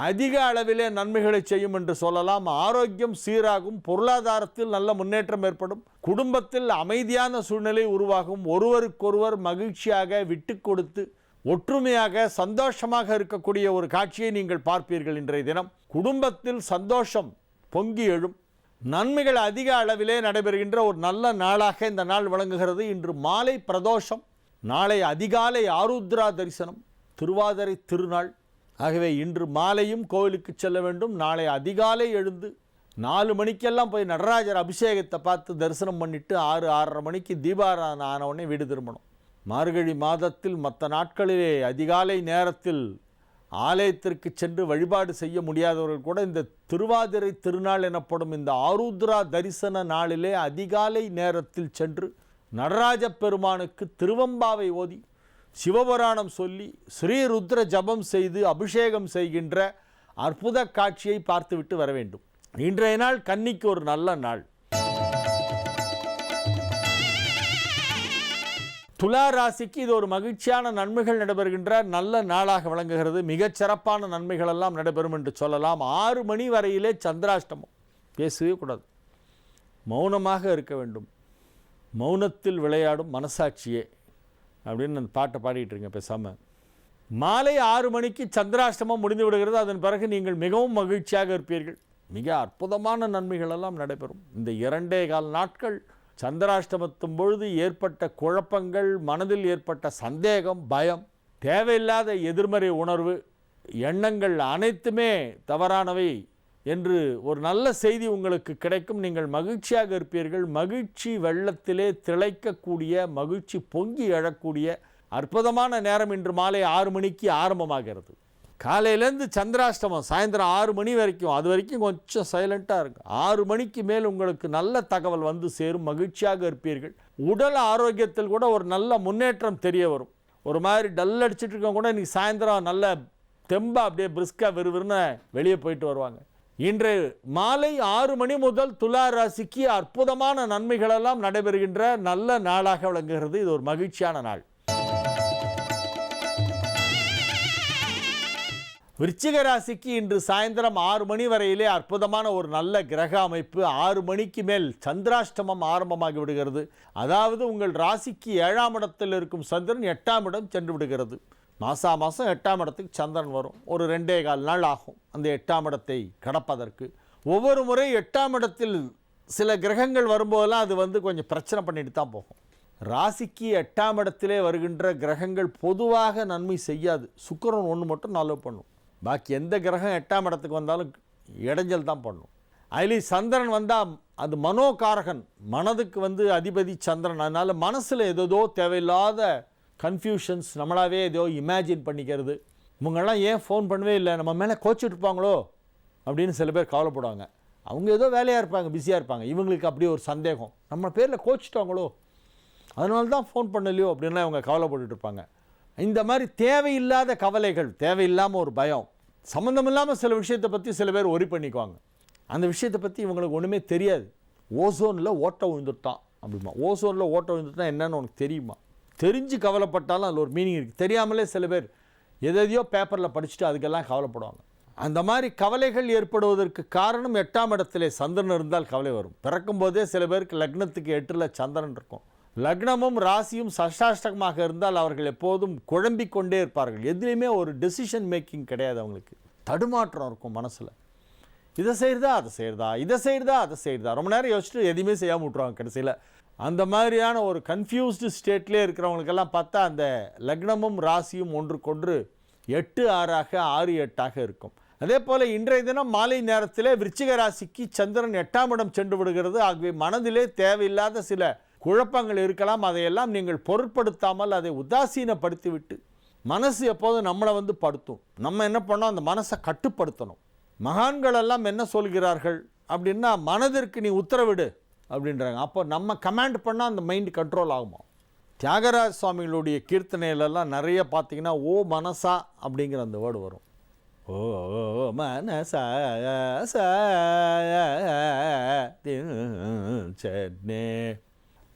அதிக அளவிலே நன்மைகளை செய்யும் என்று சொல்லலாம். ஆரோக்கியம் சீராகும், பொருளாதாரத்தில் நல்ல முன்னேற்றம் ஏற்படும், குடும்பத்தில் அமைதியான சூழ்நிலை உருவாகும், ஒருவருக்கொருவர் மகிழ்ச்சியாக விட்டு கொடுத்து ஒற்றுமையாக சந்தோஷமாக இருக்கக்கூடிய ஒரு காட்சியை நீங்கள் பார்ப்பீர்கள். இன்றைய தினம் குடும்பத்தில் சந்தோஷம் பொங்கி எழும், நன்மைகள் அதிக அளவிலே நடைபெறுகின்ற ஒரு நல்ல நாளாக இந்த நாள் விளங்குகிறது. இன்று மாலை பிரதோஷம், நாளை அதிகாலை ஆருத்ரா தரிசனம், திருவாதிரை திருநாள். ஆகவே இன்று மாலையும் கோவிலுக்கு செல்ல வேண்டும். நாளை அதிகாலை எழுந்து 4 மணிக்கெல்லாம் போய் நடராஜர் அபிஷேகத்தை பார்த்து தரிசனம் பண்ணிவிட்டு 6-6:30 மணிக்கு தீபாராதனை ஆனவுடனே வீடு திரும்பணும். மார்கழி மாதத்தில் மற்ற நாட்களிலே அதிகாலை நேரத்தில் ஆலயத்திற்கு சென்று வழிபாடு செய்ய முடியாதவர்கள் கூட இந்த திருவாதிரை திருநாள் எனப்படும் இந்த ஆருத்ரா தரிசன நாளிலே அதிகாலை நேரத்தில் சென்று நடராஜ பெருமானுக்கு திருவம்பாவை ஓதி சிவபுராணம் சொல்லி ஸ்ரீருத்ர ஜபம் செய்து அபிஷேகம் செய்கின்ற அற்புத காட்சியை பார்த்துவிட்டு வர வேண்டும். இன்றைய நாள் கன்னிக்கு ஒரு நல்ல நாள். துலா ராசிக்கு இது ஒரு மகிழ்ச்சியான நன்மைகள் நடைபெறுகின்ற நல்ல நாளாக விளங்குகிறது. மிகச்சிறப்பான நன்மைகள் எல்லாம் நடைபெறும் என்று சொல்லலாம். 6 மணி வரையிலே சந்திராஷ்டமம், பேசவே கூடாது, மௌனமாக இருக்க வேண்டும். மௌனத்தில் விளையாடும் மனசாட்சியே அப்படின்னு அந்த பாட்டை பாடிட்டு இருங்க பேசாமல். மாலை 6 மணிக்கு சந்திராஷ்டமம் முடிந்து விடுகிறது. அதன் பிறகு நீங்கள் மிகவும் மகிழ்ச்சியாக இருப்பீர்கள். மிக அற்புதமான நன்மைகள் எல்லாம் நடைபெறும். இந்த 2.25 நாட்கள் சந்திராஷ்டமத்தும் பொழுது ஏற்பட்ட குழப்பங்கள், மனதில் ஏற்பட்ட சந்தேகம், பயம், தேவையில்லாத எதிர்மறை உணர்வு, எண்ணங்கள் அனைத்துமே தவறானவை என்று ஒரு நல்ல செய்தி உங்களுக்கு கிடைக்கும். நீங்கள் மகிழ்ச்சியாக இருப்பீர்கள். மகிழ்ச்சி வெள்ளத்திலே திளைக்கக்கூடிய, மகிழ்ச்சி பொங்கி எழக்கூடிய அற்புதமான நேரம் இன்று மாலை 6 மணிக்கு ஆரம்பமாகிறது. காலையிலேருந்து சந்திராஷ்டமம் சாயந்தரம் 6 மணி வரைக்கும், அது வரைக்கும் கொஞ்சம் சைலண்ட்டாக இருக்கும். 6 மணிக்கு மேல் உங்களுக்கு நல்ல தகவல் வந்து சேரும், மகிழ்ச்சியாக இருப்பீர்கள். உடல் ஆரோக்கியத்தில் கூட ஒரு நல்ல முன்னேற்றம் தெரிய வரும். ஒரு மாதிரி டல் அடிச்சுட்டு இருக்கவங்க கூட இன்றைக்கி சாயந்தரம் நல்ல தெம்பா அப்படியே பிரிஸ்காக விறுவிறுன்னு வெளியே போயிட்டு வருவாங்க. இன்று மாலை 6 மணி முதல் துலா ராசிக்கு அற்புதமான நன்மைகளெல்லாம் நடைபெறுகின்ற நல்ல நாளாக விளங்குகிறது. இது ஒரு மகிழ்ச்சியான நாள். விருச்சிக ராசிக்கு இன்று சாயந்தரம் 6 மணி வரையிலே அற்புதமான ஒரு நல்ல கிரக அமைப்பு. 6 மணிக்கு மேல் சந்திராஷ்டமம் ஆரம்பமாகி விடுகிறது. அதாவது உங்கள் ராசிக்கு 7ஆம் இடத்தில் இருக்கும் சந்திரன் 8ஆம் இடம் சென்று விடுகிறது. மாதம் 8ஆம் இடத்துக்கு சந்திரன் வரும். ஒரு 2.25 நாள் ஆகும் அந்த 8ஆம் இடத்தை கடப்பதற்கு. ஒவ்வொரு முறை 8ஆம் இடத்தில் சில கிரகங்கள் வரும்போதெல்லாம் அது கொஞ்சம் பிரச்சனை பண்ணிட்டு தான் போகும். ராசிக்கு 8ஆம் இடத்திலே வருகின்ற கிரகங்கள் பொதுவாக நன்மை செய்யாது. சுக்கிரன் ஒன்று மட்டும் நல்லது பண்ணும். பாக்கி எந்த கிரகம் 8ஆம் இடத்துக்கு வந்தாலும் இடைஞ்சல் தான் பண்ணும். அதுலேயும் சந்திரன் வந்தால் அது மனோகாரகன், மனதுக்கு அதிபதி சந்திரன். அதனால் மனசில் ஏதோ தேவையில்லாத கன்ஃபியூஷன்ஸ், நம்மளாவே ஏதோ இமேஜின் பண்ணிக்கிறது. இவங்கெல்லாம் ஏன் ஃபோன் பண்ணவே இல்லை, நம்ம மேலே கோச்சிட்டு இருப்பாங்களோ அப்படின்னு சில பேர் கவலைப்படுவாங்க. அவங்க ஏதோ வேலையாக இருப்பாங்க, பிஸியாக இருப்பாங்க. இவங்களுக்கு அப்படி ஒரு சந்தேகம், நம்ம பேரில் கோச்சிட்டாங்களோ அதனால தான் ஃபோன் பண்ணலையோ அப்படின்லாம் அவங்க கவலைப்பட்டுட்டு இருப்பாங்க. இந்த மாதிரி தேவையில்லாத கவலைகள், தேவையில்லாமல் ஒரு பயம், சம்மந்தம் இல்லாமல் சில விஷயத்தை பற்றி சில பேர் ஒரி பண்ணிக்குவாங்க. அந்த விஷயத்தை பற்றி இவங்களுக்கு ஒன்றுமே தெரியாது. ஓசோனில் ஓட்டை விழுந்துட்டான் அப்படிமா. ஓசோனில் ஓட்டை விழுந்துட்டான் என்னன்னு உனக்கு தெரியுமா? தெரிஞ்சு கவலைப்பட்டாலும் அதில் ஒரு மீனிங் இருக்குது. தெரியாமலே சில பேர் எதையோ பேப்பரில் படிச்சுட்டு அதுக்கெல்லாம் கவலைப்படுவாங்க. அந்த மாதிரி கவலைகள் ஏற்படுவதற்கு காரணம் 8ஆம் இடத்திலே சந்திரன் இருந்தால் கவலை வரும். பிறக்கும் போதே சில பேருக்கு லக்னத்துக்கு 8ல் சந்திரன் இருக்கும். லக்னமும் ராசியும் சஷ்டாஷ்டகமாக இருந்தால் அவர்கள் எப்போதும் குழம்பிக் கொண்டே இருப்பார்கள். எதுலேயுமே ஒரு டெசிஷன் மேக்கிங் கிடையாது அவங்களுக்கு. தடுமாற்றம் இருக்கும் மனசில். இதை செய்கிறதா அதை செய்கிறதா, இதை செய்கிறதா அதை செய்கிறதா, ரொம்ப நேரம் யோசிச்சுட்டு எதுவுமே செய்யாமல் விட்ருவாங்க கடைசியில். அந்த மாதிரியான ஒரு கன்ஃபியூஸ்டு ஸ்டேட்லேயே இருக்கிறவங்களுக்கெல்லாம் பார்த்தா அந்த லக்னமும் ராசியும் ஒன்றுக்கொன்று 8-6 6-8 இருக்கும். அதே போல் இன்றைய தினம் மாலை நேரத்தில் விருச்சிக ராசிக்கு சந்திரன் 8ஆம் இடம் சென்று விடுகிறது. ஆகவே மனதிலே தேவையில்லாத சில குழப்பங்கள் இருக்கலாம். அதையெல்லாம் நீங்கள் பொருட்படுத்தாமல் அதை உதாசீனப்படுத்திவிட்டு, மனசு எப்போதும் நம்மளை படுத்தும், நம்ம என்ன பண்ணோம், அந்த மனசை கட்டுப்படுத்தணும். மகான்கள் எல்லாம் என்ன சொல்கிறார்கள் அப்படின்னா, மனதிற்கு நீ உத்தரவிடு அப்படின்றாங்க. அப்போ நம்ம கமாண்ட் பண்ணால் அந்த மைண்ட் கண்ட்ரோல் ஆகுமா? தியாகராஜ சுவாமிகளுடைய கீர்த்தனையிலெல்லாம் நிறைய பார்த்தீங்கன்னா ஓ மனசா அப்படிங்கிற அந்த வேர்டு வரும். ஓ மனசா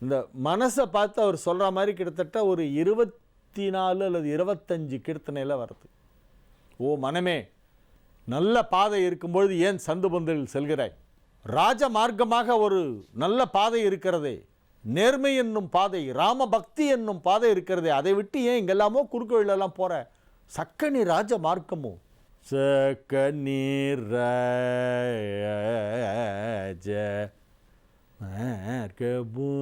இந்த மனசை பார்த்து அவர் சொல்கிற மாதிரி கிட்டத்தட்ட ஒரு 24 அல்லது 25 கீர்த்தனையில் வருது. ஓ மனமே, நல்ல பாதை இருக்கும்பொழுது ஏன் சந்து பந்தில் செல்கிறாய்? ராஜ மார்க்கமாக ஒரு நல்ல பாதை இருக்கிறதே, நேர்மை என்னும் பாதை, ராம பக்தி என்னும் பாதை இருக்கிறதே, அதை விட்டு ஏன் இங்கெல்லாமோ குறுக்கு வழியெல்லாம் போகிற? சக்கனி ராஜ மார்க்கமோ, சக்கனி ராஜ மார்க்கமோ.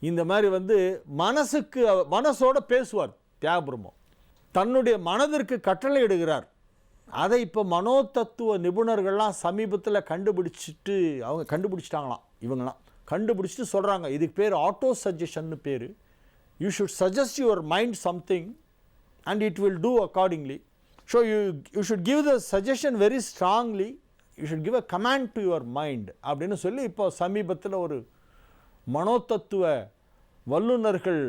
இந்த மாதிரி மனசுக்கு மனசோட பேசுவார் தியாகபிரம்மம். தன்னுடைய மனதிற்கு கட்டளை இடுகிறார். அதை இப்போ மனோதத்துவ நிபுணர்கள்லாம் சமீபத்தில் அவங்க கண்டுபிடிச்சிட்டாங்களாம். இவங்களாம் கண்டுபிடிச்சிட்டு சொல்கிறாங்க, இதுக்கு பேர் ஆட்டோ சஜஷன்னு பேர். You should suggest your mind something and it will do accordingly. So you should give the suggestion very strongly, you should give a command to your mind அப்படின்னு சொல்லி இப்போ சமீபத்தில் ஒரு மனோதத்துவ வல்லுநர்கள்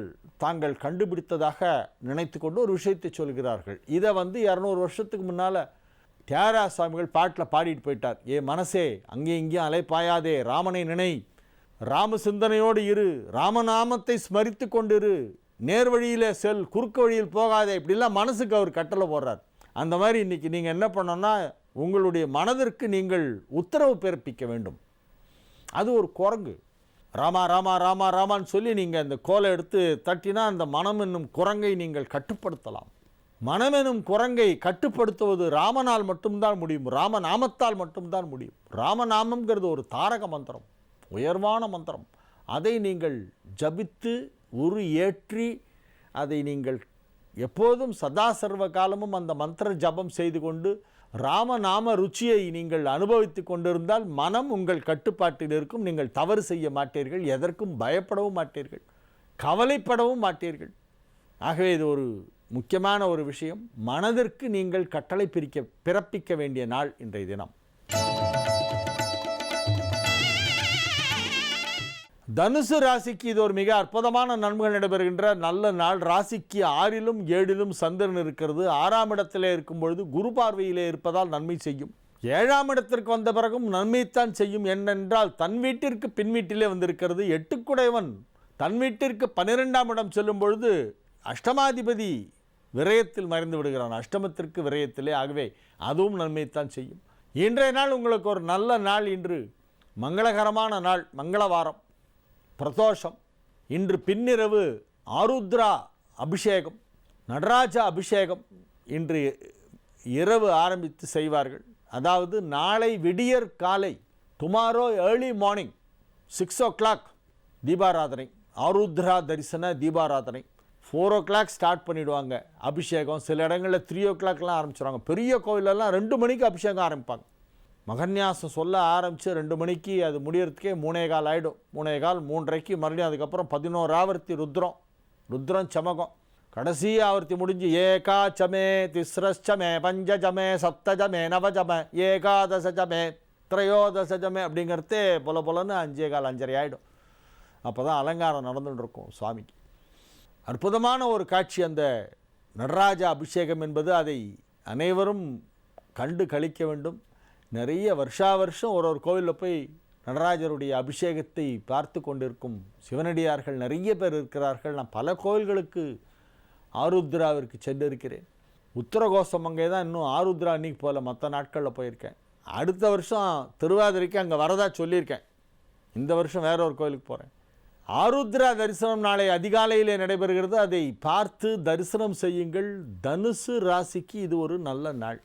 தாங்கள் கண்டுபிடித்ததாக நினைத்து கொண்டு ஒரு விஷயத்தை சொல்கிறார்கள். இதை 200 வருஷத்துக்கு முன்னால் தியாகராஜ சுவாமிகள் பாட்டில் பாடிட்டு போயிட்டார். ஏ மனசே, அங்கேயும் இங்கேயும் அலைப்பாயாதே, ராமனை நினை, ராம சிந்தனையோடு இரு, ராமநாமத்தை ஸ்மரித்து கொண்டிரு, நேர் வழியில் செல், குறுக்கு வழியில் போகாதே, இப்படிலாம் மனசுக்கு அவர் கட்டளை போடுறார். அந்த மாதிரி இன்றைக்கி நீங்கள் என்ன பண்ணணும்னா, உங்களுடைய மனதிற்கு நீங்கள் உத்தரவு பிறப்பிக்க வேண்டும். அது ஒரு குரங்கு. ராமா ராமா ராமா ராமான்னு சொல்லி நீங்கள் அந்த கோலை எடுத்து தட்டினா அந்த மனம் என்னும் குரங்கை நீங்கள் கட்டுப்படுத்தலாம். மனம் என்னும் குரங்கை கட்டுப்படுத்துவது ராமனால் மட்டும்தான் முடியும், ராமநாமத்தால் மட்டும்தான் முடியும். ராமநாமங்கிறது ஒரு தாரக மந்திரம், உயர்வான மந்திரம். அதை நீங்கள் ஜபித்து ஏற்றி அதை நீங்கள் எப்போதும் சதா சர்வ காலமும் அந்த மந்திர ஜபம் செய்து கொண்டு ராமநாம ருச்சியை நீங்கள் அனுபவித்து கொண்டிருந்தால் மனம் உங்கள் கட்டுப்பாட்டில் இருக்கும். நீங்கள் தவறு செய்ய மாட்டீர்கள், எதற்கும் பயப்படவும் மாட்டீர்கள், கவலைப்படவும் மாட்டீர்கள். ஆகவே இது ஒரு முக்கியமான ஒரு விஷயம். மனதிற்கு நீங்கள் கட்டளை பிறப்பிக்க வேண்டிய நாள் இன்றைய தினம். தனுசு ராசிக்கு இது ஒரு மிக அற்புதமான நன்மைகள் நடைபெறுகின்ற நல்ல நாள். ராசிக்கு 6லும் 7லும் சந்திரன் இருக்கிறது. 6ஆம் இடத்திலே இருக்கும் பொழுது குரு பார்வையிலே இருப்பதால் நன்மை செய்யும். 7ஆம் இடத்திற்கு வந்த பிறகும் நன்மைத்தான் செய்யும். என்னென்றால் தன் வீட்டிற்கு பின் வீட்டிலே வந்திருக்கிறது. 8குடையவன் தன் வீட்டிற்கு 12ஆம் இடம் செல்லும் பொழுது அஷ்டமாதிபதி விரயத்தில் மறைந்து விடுகிறான், அஷ்டமத்திற்கு விரயத்திலே. ஆகவே அதுவும் நன்மைத்தான் செய்யும். இன்றைய நாள் உங்களுக்கு ஒரு நல்ல நாள். இன்று மங்களகரமான நாள், மங்களவாரம், பிரதோஷம். இன்று பின்னிரவு ஆருத்ரா அபிஷேகம், நடராஜா அபிஷேகம் இன்று இரவு ஆரம்பித்து செய்வார்கள். அதாவது நாளை விடியற் காலை, டுமாரோ ஏர்லி மார்னிங் 6 o'clock தீபாராதனை, ஆருத்ரா தரிசன தீபாராதனை. 4 o'clock ஸ்டார்ட் பண்ணிவிடுவாங்க அபிஷேகம். சில இடங்களில் 3 o'clockலாம் ஆரம்பிச்சிடுவாங்க. பெரிய கோவிலெல்லாம் 2 மணிக்கு அபிஷேகம் ஆரம்பிப்பாங்க. மகன்யாசம் சொல்ல ஆரம்பித்து 2 மணிக்கு அது முடியறதுக்கே 3:15 ஆகிடும். 3:15 3:30 மறுபடியும் அதுக்கப்புறம் 11 ஆவர்த்தி ருத்ரம் சமகம். கடைசி ஆவர்த்தி முடிஞ்சு ஏகாச்சமே திஸ்ரச்சமே பஞ்சஜமே சப்தஜமே நவஜமே ஏகாதசஜமே திரையோதசஜமே அப்படிங்கிறதே பொலன்னு 5:15 5:30 ஆகிடும். அப்போ தான் அலங்காரம் நடந்துட்டு இருக்கும் சுவாமிக்கு. அற்புதமான ஒரு காட்சி அந்த நடராஜா அபிஷேகம் என்பது. அதை அனைவரும் கண்டு கழிக்க வேண்டும். நிறைய வருஷா வருஷம் ஒரு கோவிலில் போய் நடராஜருடைய அபிஷேகத்தை பார்த்து கொண்டிருக்கும் சிவனடியார்கள் நிறைய பேர் இருக்கிறார்கள். நான் பல கோவில்களுக்கு ஆருத்ராவிற்கு சென்றிருக்கிறேன். உத்தரகோசம் அங்கே தான் இன்னும் ஆருத்ரா அன்னைக்கு போகல, மற்ற நாட்களில் போயிருக்கேன். அடுத்த வருஷம் திருவாதிரைக்கு அங்கே வரதா சொல்லியிருக்கேன். இந்த வருஷம் வேற ஒரு கோவிலுக்கு போகிறேன். ஆருத்ரா தரிசனம் நாளை அதிகாலையிலே நடைபெறுகிறது. அதை பார்த்து தரிசனம் செய்யுங்கள். தனுசு ராசிக்கு இது ஒரு நல்ல நாள்.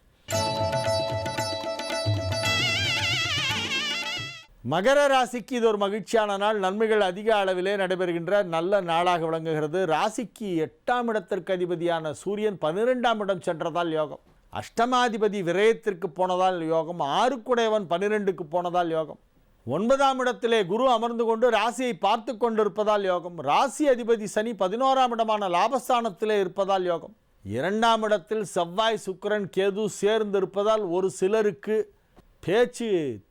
மகர ராசிக்கு இது ஒரு மகிழ்ச்சியான நாள். நன்மைகள் அதிக அளவிலே நடைபெறுகின்ற நல்ல நாளாக விளங்குகிறது. ராசிக்கு 8ஆம் இடத்திற்கு அதிபதியான சூரியன் 12ஆம் இடம் சென்றதால் யோகம். அஷ்டமாதிபதி விரயத்திற்கு போனதால் யோகம். 6குடையவன் 12க்கு போனதால் யோகம். 9ஆம் இடத்திலே குரு அமர்ந்து கொண்டு ராசியை பார்த்து கொண்டிருப்பதால் யோகம். ராசி அதிபதி சனி 11ஆம் இடமான லாபஸ்தானத்திலே இருப்பதால் யோகம். 2ஆம் இடத்தில் செவ்வாய் சுக்கிரன் கேது சேர்ந்து இருப்பதால் ஒரு சிலருக்கு பேச்சு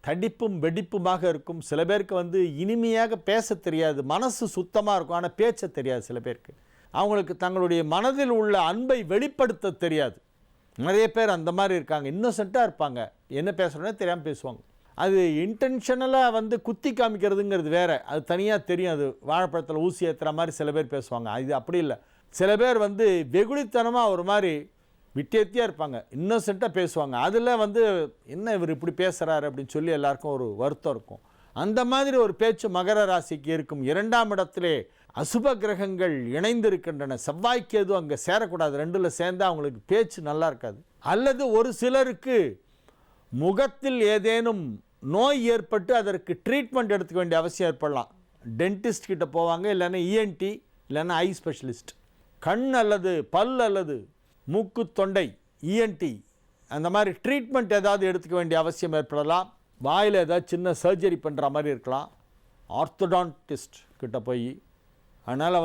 தடிப்பும் வெடிப்புமாக இருக்கும். சில பேருக்கு இனிமையாக பேச தெரியாது, மனசு சுத்தமாக இருக்கும், ஆனால் பேச்ச தெரியாது. சில பேருக்கு அவங்களுக்கு தங்களுடைய மனதில் உள்ள அன்பை வெளிப்படுத்த தெரியாது. நிறைய பேர் அந்த மாதிரி இருக்காங்க. இன்னோசென்ட்டாக இருப்பாங்க, என்ன பேசுகிறோன்னே தெரியாமல் பேசுவாங்க. அது இன்டென்ஷனலாக குத்தி காமிக்கிறதுங்கிறது வேறு, அது தனியாக தெரியும். அது வாழைப்பழத்தில் ஊசி ஏற்றுற மாதிரி சில பேர் பேசுவாங்க. இது அப்படி இல்லை. சில பேர் வெகுளித்தனமாக ஒரு மாதிரி விட்டேத்தியாக இருப்பாங்க, இன்னோசென்ட்டாக பேசுவாங்க. அதில் என்ன இவர் இப்படி பேசுகிறாரு அப்படின்னு சொல்லி எல்லாருக்கும் ஒரு வருத்தம் இருக்கும். அந்த மாதிரி ஒரு பேச்சு மகர ராசிக்கு இருக்கும். 2ஆம் இடத்திலே அசுப கிரகங்கள் இணைந்திருக்கின்றன. செவ்வாய்க்கேது அங்கே சேரக்கூடாது. 2ல் சேர்ந்தால் அவங்களுக்கு பேச்சு நல்லா இருக்காது. அல்லது ஒரு சிலருக்கு முகத்தில் ஏதேனும் நோய் ஏற்பட்டு அதற்கு ட்ரீட்மெண்ட் எடுத்துக்க வேண்டிய அவசியம் ஏற்படலாம். டென்டிஸ்ட் கிட்ட போவாங்க, இல்லைன்னா இஎன்டி, இல்லைன்னா ஐ ஸ்பெஷலிஸ்ட். கண் அல்லது பல் அல்லது மூக்கு தொண்டை இஎன்டி அந்த மாதிரி ட்ரீட்மெண்ட் ஏதாவது எடுத்துக்க வேண்டிய அவசியம் ஏற்படலாம். வாயில் ஏதாவது சின்ன சர்ஜரி பண்ணுற மாதிரி இருக்கலாம், ஆர்த்தோடான்டிஸ்ட் கிட்ட போய். அதனால்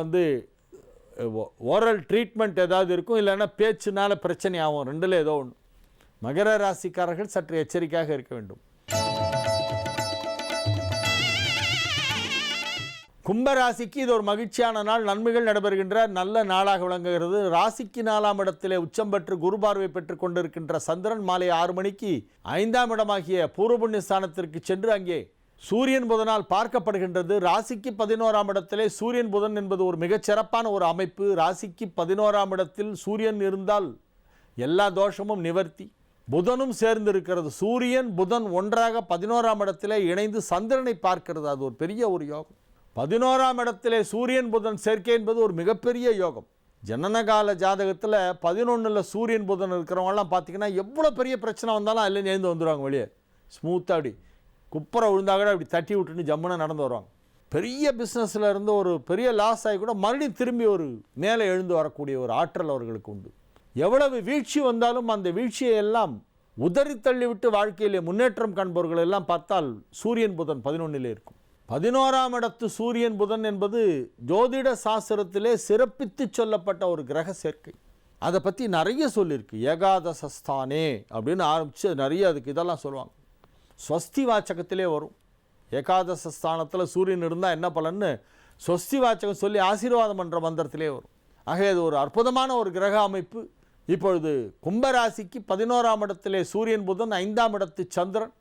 ஓரல் ட்ரீட்மெண்ட் ஏதாவது இருக்கும், இல்லைன்னா பேச்சுனால பிரச்சனை ஆகும். 2ல் ஏதோ ஒன்று. மகர ராசிக்காரர்கள் சற்று எச்சரிக்கையாக இருக்க வேண்டும். கும்பராசிக்கு இது ஒரு மகிழ்ச்சியான நாள். நன்மைகள் நடைபெறுகின்ற நல்ல நாளாக விளங்குகிறது. ராசிக்கு 4ஆம் இடத்திலே உச்சம் பெற்று குரு பார்வை பெற்றுக் கொண்டிருக்கின்ற சந்திரன் மாலை 6 மணிக்கு 5ஆம் இடமாகிய பூர்வ புண்ணிய ஸ்தானத்திற்கு சென்று அங்கே சூரியன் புதனால் பார்க்கப்படுகின்றது. ராசிக்கு 11ஆம் இடத்திலே சூரியன் புதன் என்பது ஒரு மிகச்சிறப்பான ஒரு அமைப்பு. ராசிக்கு 11ஆம் இடத்தில் சூரியன் இருந்தால் எல்லா தோஷமும் நிவர்த்தி. புதனும் சேர்ந்து இருக்கிறது. சூரியன் புதன் ஒன்றாக 11ஆம் இடத்திலே இணைந்து சந்திரனை பார்க்கிறது. அது ஒரு பெரிய ஒரு யோகம். 11ஆம் இடத்திலே சூரியன் புதன் சேர்க்கை என்பது ஒரு மிகப்பெரிய யோகம். ஜனனகால ஜாதகத்தில் 11ல் சூரியன் புதன் இருக்கிறவங்கலாம் பார்த்தீங்கன்னா எவ்வளோ பெரிய பிரச்சனை வந்தாலும் அதில் எழுந்து வந்துடுவாங்க. வெளியே ஸ்மூத்தாக அப்படி குப்பரை விழுந்தாகூட அப்படி தட்டி விட்டுன்னு ஜம்முன்னு நடந்து வருவாங்க. பெரிய பிஸ்னஸில் இருந்து ஒரு பெரிய லாஸ் ஆகி கூட மறுபடியும் திரும்பி ஒரு மேலே எழுந்து வரக்கூடிய ஒரு ஆற்றல் அவர்களுக்கு உண்டு. எவ்வளவு வீழ்ச்சி வந்தாலும் அந்த வீழ்ச்சியை எல்லாம் உதறி தள்ளிவிட்டு வாழ்க்கையிலே முன்னேற்றம் காண்பவர்கள் எல்லாம் பார்த்தால் சூரியன் புதன் 11ல் இருக்கும். 11ஆம் இடத்து சூரியன் புதன் என்பது ஜோதிட சாஸ்திரத்திலே சிறப்பித்து சொல்லப்பட்ட ஒரு கிரக சேர்க்கை. அதை பற்றி நிறைய சொல்லியிருக்கு. ஏகாதசஸ்தானே அப்படின்னு ஆரம்பித்து நிறைய அதுக்கு இதெல்லாம் சொல்லுவாங்க. ஸ்வஸ்தி வாச்சகத்திலே வரும். ஏகாதசஸ்தானத்தில் சூரியன் இருந்தால் என்ன பலன்னு ஸ்வஸ்தி வாச்சகம் சொல்லி ஆசீர்வாதம் என்ற மந்திரத்திலே வரும். ஆக இது ஒரு அற்புதமான ஒரு கிரக அமைப்பு. இப்பொழுது கும்பராசிக்கு 11ஆம் இடத்திலே சூரியன் புதன், 5ஆம் இடத்து சந்திரன்,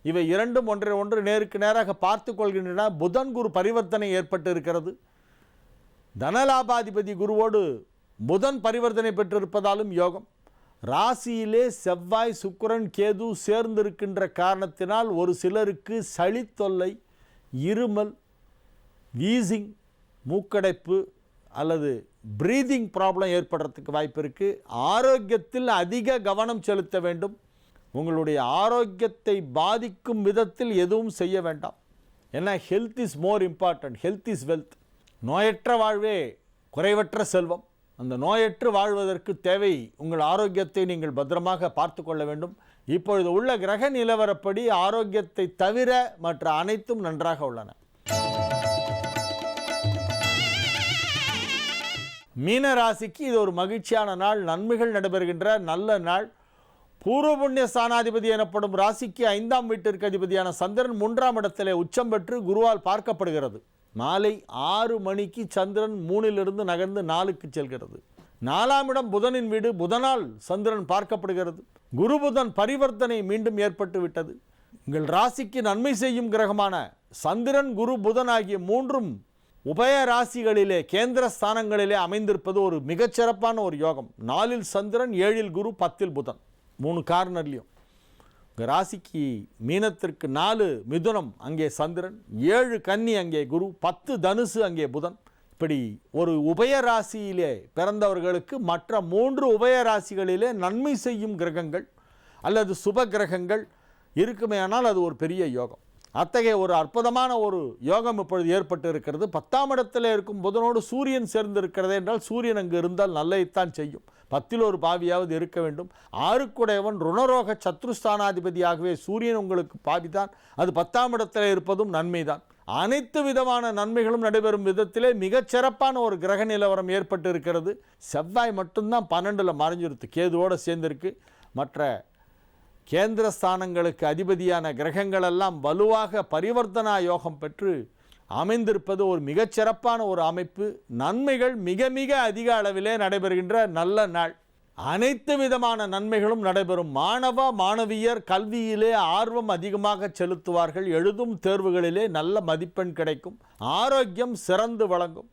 இவை இரண்டும் ஒன்றை ஒன்று நேருக்கு நேராக பார்த்து கொள்கின்றன. புதன் குரு பரிவர்த்தனை ஏற்பட்டு இருக்கிறது. தனலாபாதிபதி குருவோடு புதன் பரிவர்த்தனை பெற்றிருப்பதாலும் யோகம். ராசியிலே செவ்வாய் சுக்கிரன் கேது சேர்ந்திருக்கின்ற காரணத்தினால் ஒரு சிலருக்கு சளி தொல்லை, இருமல், வீசிங், மூக்கடைப்பு அல்லது பிரீதிங் ப்ராப்ளம் ஏற்படுறதுக்கு வாய்ப்பு இருக்குது. ஆரோக்கியத்தில் அதிக கவனம் செலுத்த வேண்டும். உங்களுடைய ஆரோக்கியத்தை பாதிக்கும் விதத்தில் எதுவும் செய்ய வேண்டாம். ஏன்னா health is more important. Health is wealth. நோயற்ற வாழ்வே குறைவற்ற செல்வம். அந்த நோயற்று வாழ்வதற்கு தேவை உங்கள் ஆரோக்கியத்தை நீங்கள் பத்திரமாக பார்த்து கொள்ள வேண்டும். இப்பொழுது உள்ள கிரக நிலவரப்படி ஆரோக்கியத்தை தவிர மற்ற அனைத்தும் நன்றாக உள்ளன. மீன ராசிக்கு இது ஒரு மகிழ்ச்சியான நாள். நன்மைகள் நடைபெறுகின்ற நல்ல நாள். பூர்வ புண்ணிய ஸ்தானாதிபதி எனப்படும் ராசிக்கு 5ஆம் வீட்டிற்கு அதிபதியான சந்திரன் 3ஆம் இடத்திலே உச்சம் பெற்று குருவால் பார்க்கப்படுகிறது. மாலை 6 மணிக்கு சந்திரன் 3லிருந்து நகர்ந்து 4க்கு செல்கிறது. 4ஆம் இடம் புதனின் வீடு. புதனால் சந்திரன் பார்க்கப்படுகிறது. குரு புதன் பரிவர்த்தனை மீண்டும் ஏற்பட்டு விட்டது. உங்கள் ராசிக்கு நன்மை செய்யும் கிரகமான சந்திரன் குரு புதன் ஆகிய 3ம் உபய ராசிகளிலே கேந்திர ஸ்தானங்களிலே அமைந்திருப்பது ஒரு மிகச்சிறப்பான ஒரு யோகம். 4ல் சந்திரன், 7ல் குரு, 10ல் புதன். 3 கார்னர்லையும். உங்கள் ராசிக்கு மீனத்திற்கு 4 மிதுனம், அங்கே சந்திரன், 7 கன்னி, அங்கே குரு, 10 தனுசு, அங்கே புதன். இப்படி ஒரு உபய ராசியிலே பிறந்தவர்களுக்கு மற்ற 3 உபய ராசிகளிலே நன்மை செய்யும் கிரகங்கள், அல்லது சுப கிரகங்கள் இருக்குமேயானால் அது ஒரு பெரிய யோகம். அத்தகைய ஒரு அற்புதமான ஒரு யோகம் இப்பொழுது ஏற்பட்டு இருக்கிறது. 10ஆம் இடத்தில் இருக்கும் புதனோடு சூரியன் சேர்ந்து இருக்கிறது என்றால் சூரியன் அங்கு இருந்தால் நல்லதைத்தான் செய்யும். 10ல் ஒரு பாவியாவது இருக்க வேண்டும். 6க்குடையவன் ருணரோக சத்ருஸ்தானாதிபதியாகவே சூரியன் உங்களுக்கு பாவிதான். அது 10ஆம் இடத்தில் இருப்பதும் நன்மைதான். அனைத்து விதமான நன்மைகளும் நடைபெறும் விதத்திலே மிகச்சிறப்பான ஒரு கிரக நிலவரம் ஏற்பட்டு இருக்கிறது. செவ்வாய் மட்டும்தான் 12ல் மறைஞ்சிருத்து, கேதுவோடு சேர்ந்திருக்கு. மற்ற கேந்திர ஸ்தானங்களுக்கு அதிபதியான கிரகங்கள் எல்லாம் வலுவாக பரிவர்த்தனா யோகம் பெற்று அமைந்திருப்பது ஒரு மிகச்சிறப்பான ஒரு அமைப்பு. நன்மைகள் மிக மிக அதிக அளவிலே நடைபெறுகின்ற நல்ல நாள். அனைத்து விதமான நன்மைகளும் நடைபெறும். மாணவ மாணவியர் கல்வியிலே ஆர்வம் அதிகமாக செலுத்துவார்கள். எழுதும் தேர்வுகளிலே நல்ல மதிப்பெண் கிடைக்கும். ஆரோக்கியம் சிறந்து வழங்கும்.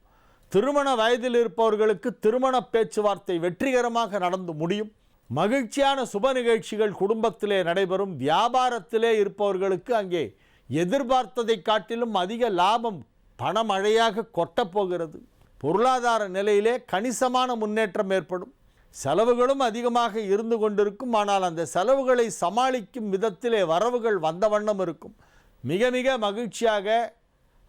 திருமண வயதில் இருப்பவர்களுக்கு திருமண பேச்சுவார்த்தை வெற்றிகரமாக நடந்து முடியும். மகிழ்ச்சியான சுப நிகழ்ச்சிகள் குடும்பத்திலே நடைபெறும். வியாபாரத்திலே இருப்பவர்களுக்கு அங்கே எதிர்பார்த்ததை காட்டிலும் அதிக லாபம் பணமழையாக கொட்டப்போகிறது. பொருளாதார நிலையிலே கணிசமான முன்னேற்றம் ஏற்படும். செலவுகளும் அதிகமாக இருந்து கொண்டிருக்கும். ஆனால் அந்த செலவுகளை சமாளிக்கும் விதத்திலே வரவுகள் வந்த வண்ணம் இருக்கும். மிக மிக மகிழ்ச்சியாக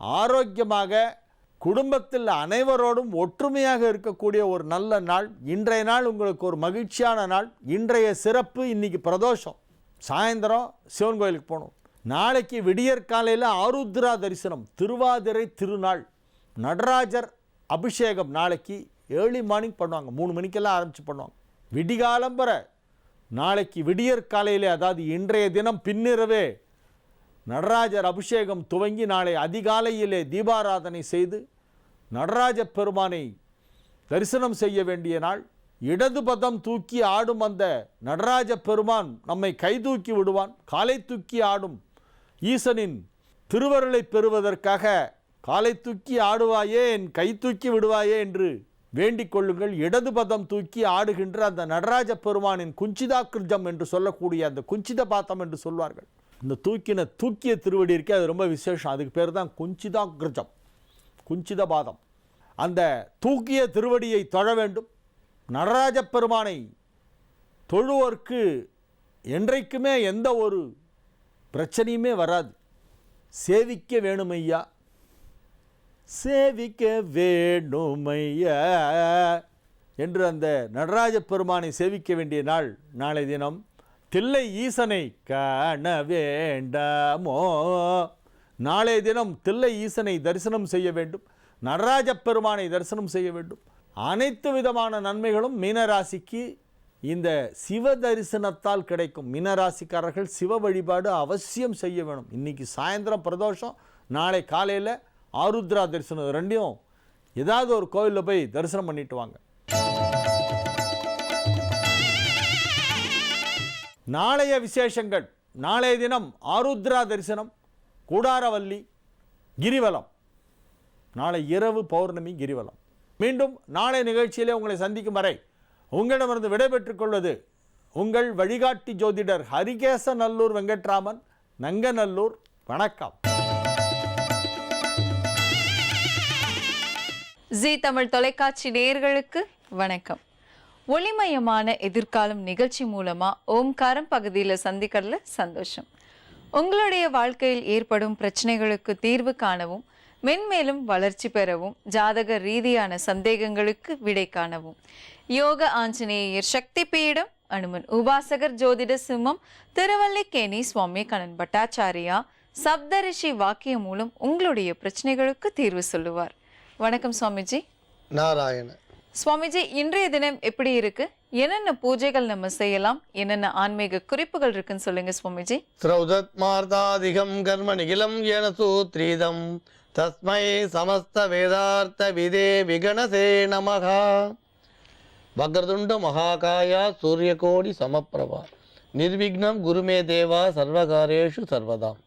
ஆரோக்கியமாக குடும்பத்தில் அனைவரோடும் ஒற்றுமையாக இருக்கக்கூடிய ஒரு நல்ல நாள். இன்றைய நாள் உங்களுக்கு ஒரு மகிழ்ச்சியான நாள். இன்றைய சிறப்பு, இன்னைக்கு பிரதோஷம், சாயந்தரம் சிவன் கோயிலுக்கு போகணும். நாளைக்கு விடியற்காலையில் ஆருத்ரா தரிசனம், திருவாதிரை திருநாள், நடராஜர் அபிஷேகம் நாளைக்கு ஏர்லி மார்னிங் பண்ணுவாங்க. 3 மணிக்கெல்லாம் ஆரம்பித்து பண்ணுவாங்க. விடிகாலம்பர நாளைக்கு விடியற்காலையிலே, அதாவது இன்றைய தினம் பின்னிரவே நடராஜர் அபிஷேகம் துவங்கி நாளை அதிகாலையிலே தீபாராதனை செய்து நடராஜ பெருமானை தரிசனம் செய்ய வேண்டிய நாள். இடது பதம் தூக்கி ஆடும் அந்த நடராஜ பெருமான் நம்மை கைதூக்கி விடுவான். காலை தூக்கி ஆடும் ஈசனின் திருவருளை பெறுவதற்காக காலை தூக்கி ஆடுவாயே, என் கை தூக்கி விடுவாயே என்று வேண்டிக் கொள்ளுங்கள். இடது பதம் தூக்கி ஆடுகின்ற அந்த நடராஜ பெருமானின் குஞ்சிதாக்கிருஜம் என்று சொல்லக்கூடிய அந்த குஞ்சித பாத்தம் என்று சொல்வார்கள். இந்த தூக்கிய திருவடி இருக்கே, அது ரொம்ப விசேஷம். அதுக்கு பேர் தான் குஞ்சிதாக்கிருஜம், குஞ்சித பாதம். அந்த தூக்கிய திருவடியை தொழ வேண்டும். நடராஜ பெருமானை தொழுவோர்க்கு என்றைக்குமே எந்த ஒரு பிரச்சனையுமே வராது. சேவிக்க வேணுமையா, சேவிக்க வேணுமையா என்று அந்த நடராஜ பெருமானை சேவிக்க வேண்டிய நாள் நாளை தினம். தில்லை ஈசனை காண வேண்டாமோ, நாளைய தினம் தில்லை ஈசனை தரிசனம் செய்ய வேண்டும். நடராஜ பெருமானை தரிசனம் செய்ய வேண்டும். அனைத்து விதமான நன்மைகளும் மீனராசிக்கு இந்த சிவ தரிசனத்தால் கிடைக்கும். மீனராசிக்காரர்கள் சிவ வழிபாடு அவசியம் செய்ய வேணும். இன்னைக்கு சாயந்தரம் பிரதோஷம், நாளை காலையில் ஆருத்ரா தரிசனம், ரெண்டையும் ஏதாவது ஒரு கோவிலில் போய் தரிசனம் பண்ணிட்டு வாங்க. நாளைய விசேஷங்கள்: நாளைய தினம் ஆருத்ரா தரிசனம், கூடாரவல்லி, கிரிவலம். நாளை இரவு பௌர்ணமி கிரிவலம். மீண்டும் நாளை நிகழ்ச்சியிலே உங்களை சந்திக்கும் வரை உங்களிடமிருந்து விடைபெற்றுக் கொள்வது உங்கள் வழிகாட்டி ஜோதிடர் ஹரிகேசநல்லூர் வெங்கட்ராமன், நங்கநல்லூர். வணக்கம். ஜீ தமிழ் தொலைக்காட்சி நேயர்களுக்கு வணக்கம். ஒளிமயமான எதிர்காலம் நிகழ்ச்சி மூலமா ஓம்காரம் பகுதியில் சந்திக்கிறதுல சந்தோஷம். உங்களுடைய வாழ்க்கையில் ஏற்படும் பிரச்சனைகளுக்கு தீர்வு காணவும், மென்மேலும் வளர்ச்சி பெறவும், ஜாதக ரீதியான சந்தேகங்களுக்கு விடை காணவும் யோக ஆஞ்சநேயர் சக்தி பீடம், அனுமன் உபாசகர் ஜோதிட சிம்மம், திருவல்லிக்கேணி சுவாமி கண்ணன் பட்டாச்சாரியா சப்தரிஷி வாக்கியம் மூலம் உங்களுடைய பிரச்சனைகளுக்கு தீர்வு சொல்லுவார். வணக்கம் சுவாமிஜி. நாராயண. சுவாமிஜி, இன்றைய தினம் எப்படி இருக்கு? என்னென்ன பூஜைகள் நம்ம செய்யலாம்? என்னென்ன ஆன்மீக குறிப்புகள் இருக்குன்னு சொல்லுங்க சுவாமிஜி. ஸ்ரௌதத் மார்த்தாதிகம் கர்ம நிகிலம் ஏன சூத்ரீதம் தஸ்மை சமஸ்த வேதார்த்த விதே விகணசே நமஹ. வக்ரதுண்ட மகாகாயா சூரியகோடி சமப்பிரபா நிர்விக்னம் குருமே தேவா சர்வகாரேஷு சர்வதாம்.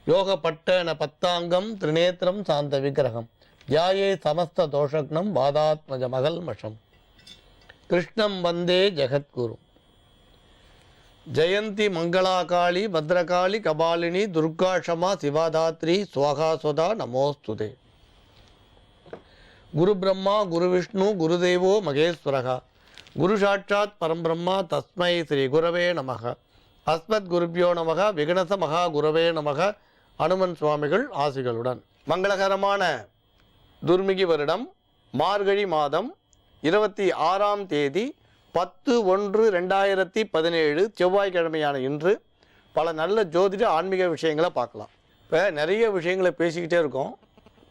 யோக பட்டன பத்தாங்கம் திரிநேத்திரம் சாந்த விக்கிரகம் தியாயே சமஸ்த தோஷக்னம் வாதாத்மஜ மகள் மஷம். கிருஷ்ணம் வந்தே ஜெகத்குரு. ஜெயந்தி மங்களாகாளி பத்ரகாளி கபாலினி துர்கா க்ஷமா சிவாதாத்ரி ஸ்வகாஸ்வதா நமோஸ்துதே. குரு பிரம்மா குரு விஷ்ணு குருதேவோ மகேஸ்வரகா குரு சாட்சாத் பரம்பிரம்மா தஸ்மை ஸ்ரீ குரவே நமக. அஸ்மத் குருபியோ நமக. விகனச மகா குரவே நமக. அனுமன் சுவாமிகள் ஆசிகளுடன். மங்களகரமான துர்மிகி வருடம் மார்கழி மாதம் 26ஆம் தேதி 10/1/2017 செவ்வாய்க்கிழமையான இன்று பல நல்ல ஜோதிட ஆன்மீக விஷயங்களை பார்க்கலாம். இப்போ நிறைய விஷயங்களை பேசிக்கிட்டே இருக்கோம்.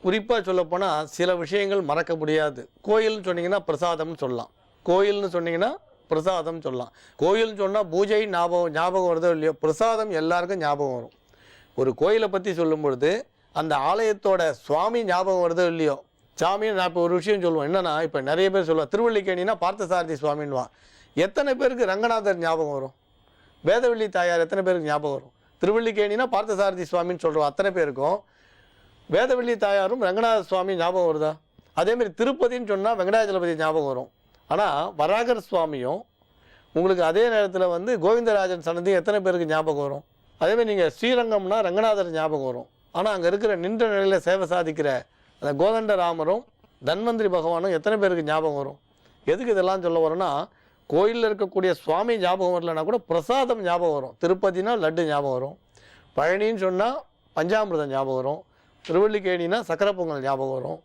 குறிப்பாக சொல்லப்போனால் சில விஷயங்கள் மறக்க முடியாது. கோயில்னு சொன்னீங்கன்னா பிரசாதம்னு சொல்லலாம். கோயில்னு சொன்னீங்கன்னா பிரசாதம் சொல்லலாம். கோயில்னு சொன்னால் பூஜை ஞாபகம் வருதோ இல்லையோ, பிரசாதம் எல்லாருக்கும் ஞாபகம் வரும். ஒரு கோயிலை பற்றி சொல்லும் பொழுது அந்த ஆலயத்தோட சுவாமி ஞாபகம் வருதோ இல்லையோ, சாமியை நான் இப்போ ஒரு விஷயம் சொல்லுவோம். என்னென்னா, இப்போ நிறைய பேர் சொல்லுவாள் திருவல்லிக்கேணினா பார்த்தசாரதி சுவாமின்வான். எத்தனை பேருக்கு ரங்கநாதர் ஞாபகம் வரும்? வேதவள்ளி தாயார் எத்தனை பேருக்கு ஞாபகம் வரும்? திருவல்லிக்கேணினா பார்த்தசாரதி சுவாமின்னு சொல்கிறோம் அத்தனை பேருக்கும் வேதவள்ளி தாயாரும் ரங்கநாத சுவாமி ஞாபகம் வருதா? அதேமாதிரி திருப்பதின்னு சொன்னால் வெங்கடாஜலபதி ஞாபகம் வரும். ஆனால் வராகர் சுவாமியும் உங்களுக்கு அதே நேரத்தில் வந்து கோவிந்தராஜன் சன்னதி எத்தனை பேருக்கு ஞாபகம் வரும்? அதேமாதிரி நீங்கள் ஸ்ரீரங்கம்னா ரங்கநாதர் ஞாபகம் வரும். ஆனால் அங்கே இருக்கிற நின்ற நிலையில் சேவை சாதிக்கிற அந்த கோதண்டராமரும் தன்வந்திரி பகவானும் எத்தனை பேருக்கு ஞாபகம் வரும்? எதுக்கு இதெல்லாம் சொல்ல வரோன்னா, கோயிலில் இருக்கக்கூடிய சுவாமி ஞாபகம் வரலன்னா கூட பிரசாதம் ஞாபகம் வரும். திருப்பதினா லட்டு ஞாபகம் வரும். பழனின்னு சொன்னால் பஞ்சாமிர்தம் ஞாபகம் வரும். திருவல்லிக்கேணினா சக்கரை பொங்கல் ஞாபகம் வரும்.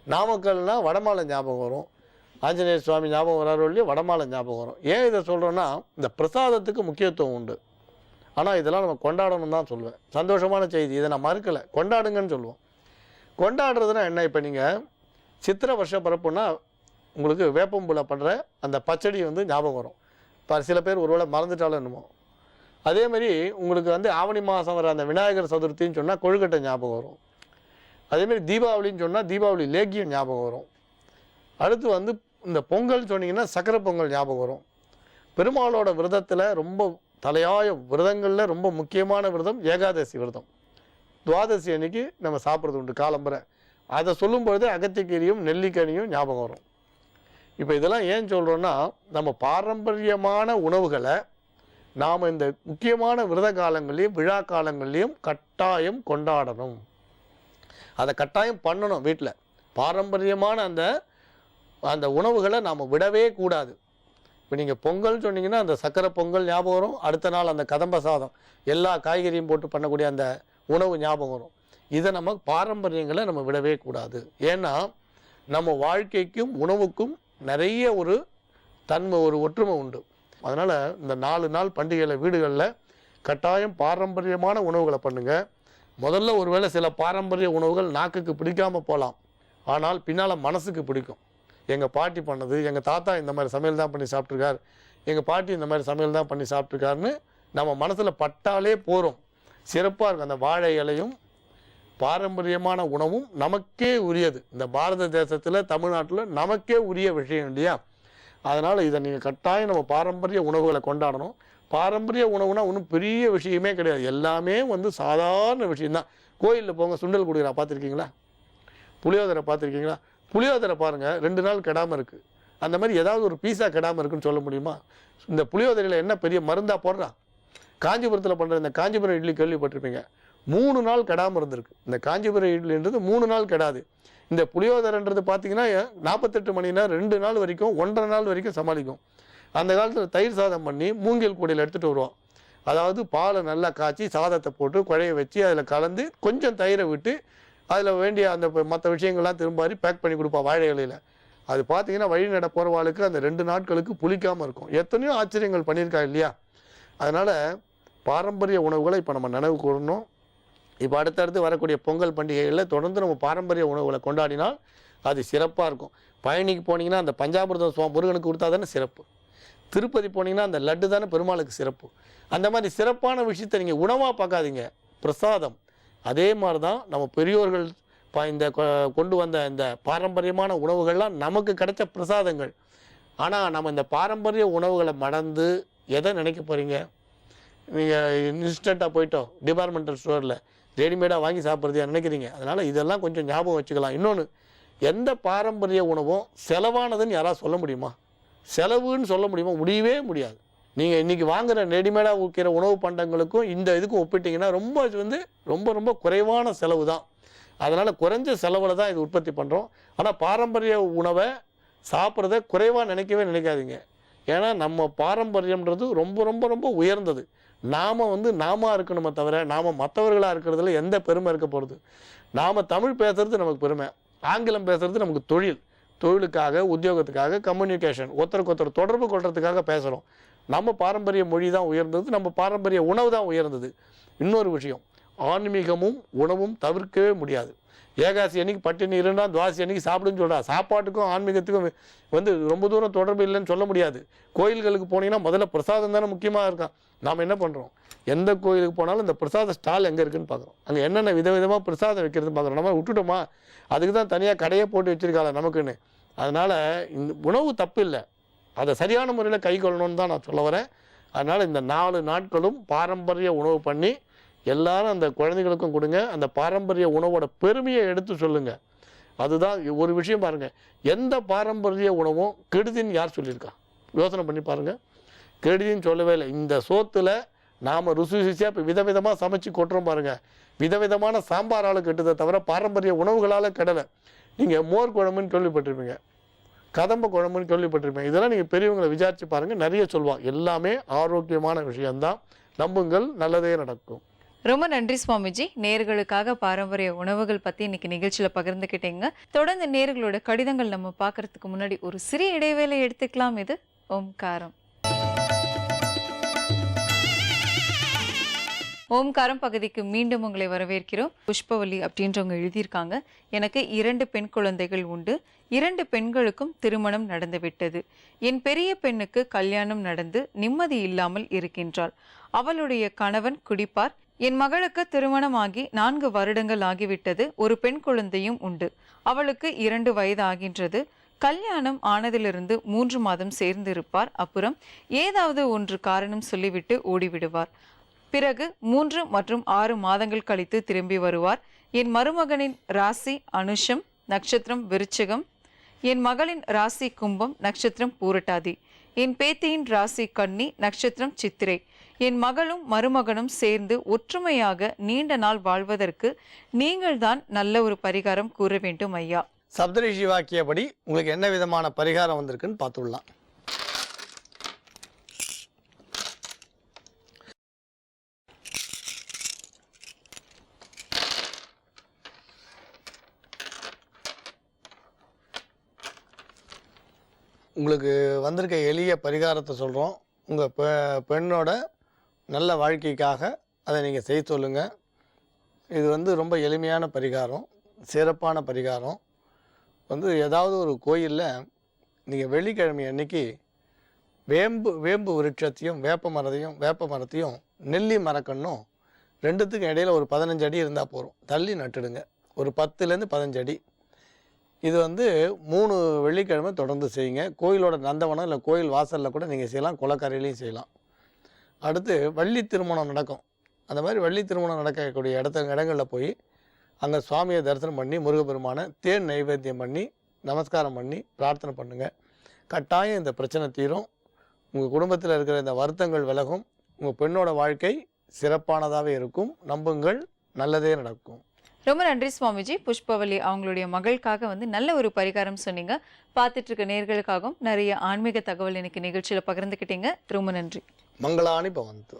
நாமக்கல்னா வடமாலை ஞாபகம் வரும். ஆஞ்சநேய சுவாமி ஞாபகம் வராரோ இல்லையோ, வடமாலை ஞாபகம் வரும். ஏன் இதை சொல்கிறோன்னா, இந்த பிரசாதத்துக்கு முக்கியத்துவம் உண்டு. ஆனால் இதெல்லாம் நம்ம கொண்டாடணும் தான் சொல்லுவேன். சந்தோஷமான செய்தி, இதை நான் மறுக்கலை, கொண்டாடுங்கன்னு சொல்லுவோம். கொண்டாடுறதுனா என்ன? இப்போ நீங்கள் சித்திரை வருஷ பிறப்புன்னா உங்களுக்கு வேப்பம்புல பண்ணுற அந்த பச்சடி வந்து ஞாபகம் வரும். இப்போ சில பேர் ஒருவேளை மறந்துட்டாலும் என்னமோ. அதேமாதிரி உங்களுக்கு வந்து ஆவணி மாதம் வர அந்த விநாயகர் சதுர்த்தின்னு சொன்னால் கொழுக்கட்டை ஞாபகம் வரும். அதேமாதிரி தீபாவளின்னு சொன்னால் தீபாவளி லேகியம் ஞாபகம் வரும். அடுத்து வந்து இந்த பொங்கல் சொன்னீங்கன்னா சக்கரை பொங்கல் ஞாபகம் வரும். பெருமாளோட விரதத்தில் ரொம்ப தலையாய விரதங்களில் ரொம்ப முக்கியமான விரதம் ஏகாதசி விரதம். துவாதசி அன்னைக்கு நம்ம சாப்பிட்றது உண்டு காலம்பரை. அதை சொல்லும்பொழுது அகத்திக்கீரியும் நெல்லிக்கனியும் ஞாபகம் வரும். இப்போ இதெல்லாம் ஏன் சொல்கிறோன்னா, நம்ம பாரம்பரியமான உணவுகளை நாம் இந்த முக்கியமான விரத காலங்கள்லையும் விழா காலங்கள்லையும் கட்டாயம் கொண்டாடணும். அதை கட்டாயம் பண்ணணும். வீட்டில் பாரம்பரியமான அந்த உணவுகளை நாம் விடவே கூடாது. இப்போ நீங்கள் பொங்கல்னு சொன்னீங்கன்னா அந்த சக்கரை பொங்கல் ஞாபகம் வரும். அடுத்த நாள் அந்த கதம்ப சாதம் எல்லா காய்கறியும் போட்டு பண்ணக்கூடிய அந்த உணவு ஞாபகம் வரும். இதை நம்ம பாரம்பரியங்களை நம்ம விடவே கூடாது. ஏன்னா நம்ம வாழ்க்கைக்கும் உணவுக்கும் நிறைய ஒரு ஒற்றுமை உண்டு. அதனால் இந்த 4 நாள் பண்டிகையில் வீடுகளில் கட்டாயம் பாரம்பரியமான உணவுகளை பண்ணுங்கள். முதல்ல ஒருவேளை சில பாரம்பரிய உணவுகள் நாக்குக்கு பிடிக்காமல் போகலாம், ஆனால் பின்னால் மனசுக்கு பிடிக்கும். எங்கள் பாட்டி பண்ணது, எங்கள் தாத்தா இந்த மாதிரி சமையல் தான் பண்ணி சாப்பிட்ருக்கார், எங்கள் பாட்டி இந்த மாதிரி சமையல் தான் பண்ணி சாப்பிட்ருக்காருன்னு நம்ம மனசில் பட்டாலே போகிறோம். சிறப்பாக இருக்கும். அந்த வாழை இலையும் பாரம்பரியமான உணவும் நமக்கே உரியது. இந்த பாரத தேசத்தில் தமிழ்நாட்டில் நமக்கே உரிய விஷயம் இல்லையா? அதனால் இதை நீங்கள் கட்டாயம் நம்ம பாரம்பரிய உணவுகளை கொண்டாடணும். பாரம்பரிய உணவுனா ஒன்றும் பெரிய விஷயமே கிடையாது. எல்லாமே வந்து சாதாரண விஷயந்தான். கோயிலில் போங்க, சுண்டல் கொடுக்குறா பார்த்துருக்கீங்களா? புளியோதரை பார்த்துருக்கீங்களா? புளியோதரை பாருங்கள் 2 நாள் கெடாமல் இருக்குது. அந்த மாதிரி ஏதாவது ஒரு பீஸா கெடாமல் இருக்குன்னு சொல்ல முடியுமா? இந்த புளியோதரையில் என்ன பெரிய மருந்தாக போடுறா? காஞ்சிபுரத்தில் பண்ணுற இந்த காஞ்சிபுரம் இட்லி கேள்விப்பட்டிருப்பீங்க. 3 நாள் கெடாமல் இருந்திருக்கு. இந்த காஞ்சிபுரம் இட்லின்றது 3 நாள் கெடாது. இந்த புளியோதரைன்றது பார்த்தீங்கன்னா 48 மணி நேரம் 2 நாள் வரைக்கும் 1.5 நாள் வரைக்கும் சமாளிக்கும். அந்த காலத்தில் தயிர் சாதம் பண்ணி மூங்கில் கூடையில் எடுத்துகிட்டு வருவோம். அதாவது பாலை நல்லா காய்ச்சி சாதத்தை போட்டு குழைய வச்சு அதில் கலந்து கொஞ்சம் தயிரை விட்டு அதில் வேண்டிய அந்த மற்ற விஷயங்கள்லாம் திரும்பாரி பேக் பண்ணி கொடுப்பா வாழை இலையில். அது பார்த்தீங்கன்னா வழி நட போகிறவாளுக்கு அந்த 2 நாட்களுக்கு புளிக்காமல் இருக்கும். எத்தனையோ ஆச்சரியங்கள் பண்ணியிருக்கா இல்லையா? அதனால் பாரம்பரிய உணவுகளை இப்போ நம்ம நினைவு கூறணும். இப்போ அடுத்தடுத்து வரக்கூடிய பொங்கல் பண்டிகைகளில் தொடர்ந்து நம்ம பாரம்பரிய உணவுகளை கொண்டாடினால் அது சிறப்பாக இருக்கும். பழனிக்கு போனீங்கன்னா அந்த பஞ்சாமிர்தம் முருகனுக்கு கொடுத்தா தானே சிறப்பு. திருப்பதி போனீங்கன்னா அந்த லட்டு தானே பெருமாளுக்கு சிறப்பு. அந்த மாதிரி சிறப்பான விஷயத்தை நீங்கள் உணவாக பார்க்காதீங்க, பிரசாதம். அதே மாதிரி தான் நம்ம பெரியோர்கள் இந்த கொண்டு வந்த இந்த பாரம்பரியமான உணவுகள்லாம் நமக்கு கிடைச்ச பிரசாதங்கள். ஆனால் நம்ம இந்த பாரம்பரிய உணவுகளை மறந்து எதை நினைக்க போகிறீங்க? நீங்கள் இன்ஸ்டண்ட்டாக போயிட்டோம் டிபார்ட்மெண்டல் ஸ்டோரில் ரெடிமேடாக வாங்கி சாப்பிட்றதையா நினைக்கிறீங்க? அதனால் இதெல்லாம் கொஞ்சம் ஞாபகம் வச்சுக்கலாம். இன்னொன்று, எந்த பாரம்பரிய உணவும் செலவானதுன்னு யாராவது சொல்ல முடியுமா? செலவுன்னு சொல்ல முடியுமா? முடியவே முடியாது. நீங்கள் இன்றைக்கி வாங்குகிற ரெடிமேடாக ஊக்கிற உணவு பண்டங்களுக்கும் இந்த இதுக்கும் ஒப்பிட்டிங்கன்னா ரொம்ப ரொம்ப குறைவான செலவு தான். அதனால் குறைஞ்ச செலவில் தான் இது உற்பத்தி பண்ணுறோம். ஆனால் பாரம்பரிய உணவை சாப்பிட்றத குறைவாக நினைக்கவே நினைக்காதீங்க. ஏன்னா நம்ம பாரம்பரியம்ன்றது ரொம்ப ரொம்ப ரொம்ப உயர்ந்தது. நாம் வந்து நாம இருக்கணுமே தவிர நாம் மற்றவர்களாக இருக்கிறதுல எந்த பெருமை இருக்க போகிறது? நாம் தமிழ் பேசுகிறது நமக்கு பெருமை, ஆங்கிலம் பேசுகிறது நமக்கு தொழில், தொழிலுக்காக உத்தியோகத்துக்காக கம்யூனிகேஷன் ஒருத்தருக்கு தொடர்பு கொள்றதுக்காக பேசுகிறோம். நம்ம பாரம்பரிய மொழி தான் உயர்ந்தது, நம்ம பாரம்பரிய உணவு தான் உயர்ந்தது. இன்னொரு விஷயம், ஆன்மீகமும் உணவும் தவிர்க்கவே முடியாது. ஏகாசி அன்னைக்கு பட்டினி இருந்தால் துவாசி அன்னைக்கு சாப்பிடுன்னு சொல்கிறா. சாப்பாட்டுக்கும் ஆன்மீகத்துக்கும் வந்து ரொம்ப தூரம் தொடர்பு இல்லைன்னு சொல்ல முடியாது. கோயில்களுக்கு போனீங்கன்னா முதல்ல பிரசாதம் தானே முக்கியமாக இருக்கான். நாம் என்ன பண்ணுறோம், எந்த கோயிலுக்கு போனாலும் இந்த பிரசாத ஸ்டால் எங்கே இருக்குதுன்னு பார்க்குறோம், அங்கே என்னென்ன விதவிதமாக பிரசாதம் வைக்கிறதுன்னு பார்க்குறோம். நம்ம விட்டுட்டோமா, அதுக்கு தான் தனியாக கடையை போட்டு வச்சுருக்காங்க நமக்குன்னு. அதனால் இந்த உணவு தப்பு இல்லை, அதை சரியான முறையில் கை கொள்ளணும்னு தான் நான் சொல்ல வரேன். அதனால் இந்த 4 நாட்களும் பாரம்பரிய உணவு பண்ணி எல்லாரும் அந்த குழந்தைகளுக்கும் கொடுங்க. அந்த பாரம்பரிய உணவோட பெருமையை எடுத்து சொல்லுங்கள். அதுதான் ஒரு விஷயம். பாருங்கள், எந்த பாரம்பரிய உணவும் கெடுதின்னு யார் சொல்லியிருக்கா? யோசனை பண்ணி பாருங்கள். கெடுதின்னு சொல்லவே இல்லை. இந்த சோத்தில் நாம் ருசி ருசியாக இப்போ விதவிதமாக சமைச்சு கொட்டுறோம் பாருங்கள். விதவிதமான சாம்பாரால் கெட்டுதை தவிர பாரம்பரிய உணவுகளால் கெடலை. நீங்கள் மோர் குழம்புன்னு கேள்விப்பட்டிருப்பீங்க, கதம்ப குழம்புன்னு கேள்விப்பட்டிருப்பீங்க. இதெல்லாம் நீங்கள் பெரியவங்களை விசாரித்து பாருங்கள், நிறைய சொல்லுவாங்க. எல்லாமே ஆரோக்கியமான விஷயம்தான். நம்புங்கள், நல்லதே நடக்கும். ரொம்ப நன்றி சுவாமிஜி. நேர்களுக்காக பாரம்பரிய உணவுகள் பற்றி இன்னைக்கு நிகழ்ச்சியில் பகிர்ந்துக்கிட்டீங்க. தொடர்ந்து நேர்களோட கடிதங்கள் நம்ம பார்க்கறதுக்கு முன்னாடி ஒரு சிறிய இடைவேளை எடுத்துக்கலாம். இது ஓம்காரம். ஓம்காரம் பகுதிக்கு மீண்டும் உங்களை வரவேற்கிறோம். புஷ்பவல்லி அப்படின்றவங்க எழுதியிருக்காங்க, எனக்கு 2 பெண் குழந்தைகள் உண்டு. 2 பெண்களுக்கும் திருமணம் நடந்துவிட்டது. என் பெரிய பெண்ணுக்கு கல்யாணம் நடந்து நிம்மதி இல்லாமல் இருக்கின்றாள். அவளுடைய கணவன் குடிப்பார். என் மகளுக்கு திருமணமாகி 4 வருடங்கள் ஆகிவிட்டது. ஒரு பெண் குழந்தையும் உண்டு. அவளுக்கு 2 வயது ஆகின்றது. கல்யாணம் ஆனதிலிருந்து 3 மாதம் சேர்ந்து இருப்பார். அப்புறம் ஏதாவது ஒன்று காரணம் சொல்லிவிட்டு ஓடிவிடுவார். பிறகு 3 மற்றும் 6 மாதங்கள் கழித்து திரும்பி வருவார். என் மருமகனின் ராசி அனுஷம், நட்சத்திரம் விருச்சிகம். என் மகளின் ராசி கும்பம், நட்சத்திரம் பூரட்டாதி. என் பேத்தியின் ராசி கன்னி, நட்சத்திரம் சித்திரை. என் மகளும் மருமகனும் சேர்ந்து ஒற்றுமையாக நீண்ட நாள் வாழ்வதற்கு நீங்கள் தான் நல்ல ஒரு பரிகாரம் கூற வேண்டும் ஐயா. சப்தரிஷி வாக்கியபடி உங்களுக்கு என்ன விதமான பரிகாரம் வந்திருக்குன்னு பார்த்துடலாம். உங்களுக்கு வந்திருக்க எளிய பரிகாரத்தை சொல்கிறோம். உங்கள் பெண்ணோட நல்ல வாழ்க்கைக்காக அதை நீங்கள் செய்ய சொல்லுங்கள். இது வந்து ரொம்ப எளிமையான பரிகாரம், சிறப்பான பரிகாரம். ஏதாவது ஒரு கோயிலில் நீங்கள் வெள்ளிக்கிழமை அன்னைக்கு வேம்பு விருட்சத்தையும் வேப்ப மரத்தையும் நெல்லி மரக்கன்னும் 2த்துக்கும் இடையில் ஒரு 15 அடி இருந்தால் போதும், தள்ளி நட்டுடுங்க. ஒரு 10லேருந்து 15 அடி. இது 3 வெள்ளிக்கிழமை தொடர்ந்து செய்யுங்க. கோயிலோட நந்தவனம் இல்லை கோயில் வாசலில் கூட நீங்கள் செய்யலாம், குளக்கரையிலையும் செய்யலாம். அடுத்து வள்ளி திருமணம் நடக்கும். அந்த மாதிரி வள்ளி திருமணம் நடக்கக்கூடிய இடங்களில் போய் அங்கே சுவாமியை தரிசனம் பண்ணி முருகப்பெருமானை தேன் நைவேத்தியம் பண்ணி நமஸ்காரம் பண்ணி பிரார்த்தனை பண்ணுங்கள். கட்டாயம் இந்த பிரச்சனை தீரும். உங்கள் குடும்பத்தில் இருக்கிற இந்த வருத்தங்கள் விலகும். உங்கள் பெண்ணோட வாழ்க்கை சிறப்பானதாகவே இருக்கும். நம்புங்கள், நல்லதே நடக்கும். ரொம்ப நன்றி சுவாமிஜி. புஷ்பவல்லி அவங்களுடைய மகளுக்காக நல்ல ஒரு பரிகாரம் சொன்னீங்க. பார்த்துட்டு இருக்க நேர்களுக்காகவும் நிறைய ஆன்மீக தகவல் இன்னைக்கு நிகழ்ச்சியில் பகிர்ந்துக்கிட்டீங்க. ரொம்ப நன்றி. மங்களானி பவந்து.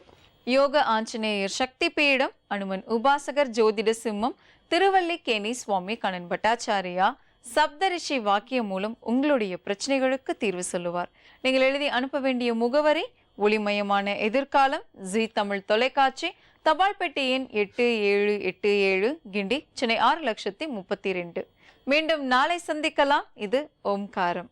யோக ஆஞ்சநேயர் சக்தி பீடம், அனுமன் உபாசகர் ஜோதிட சிம்மம், திருவல்லிக்கேணி சுவாமி கண்ணன் பட்டாச்சாரியா சப்தரிஷி வாக்கியம் மூலம் உங்களுடைய பிரச்சனைகளுக்கு தீர்வு சொல்லுவார். நீங்கள் எழுதி அனுப்ப வேண்டிய முகவரி ஒளிமயமான எதிர்காலம், ஜீ தமிழ் தொலைக்காட்சி, தபால் பெட்டி எண் 8787, கிண்டி, சென்னை 6,32,000. மீண்டும் நாளை சந்திக்கலாம். இது ஓம்காரம்.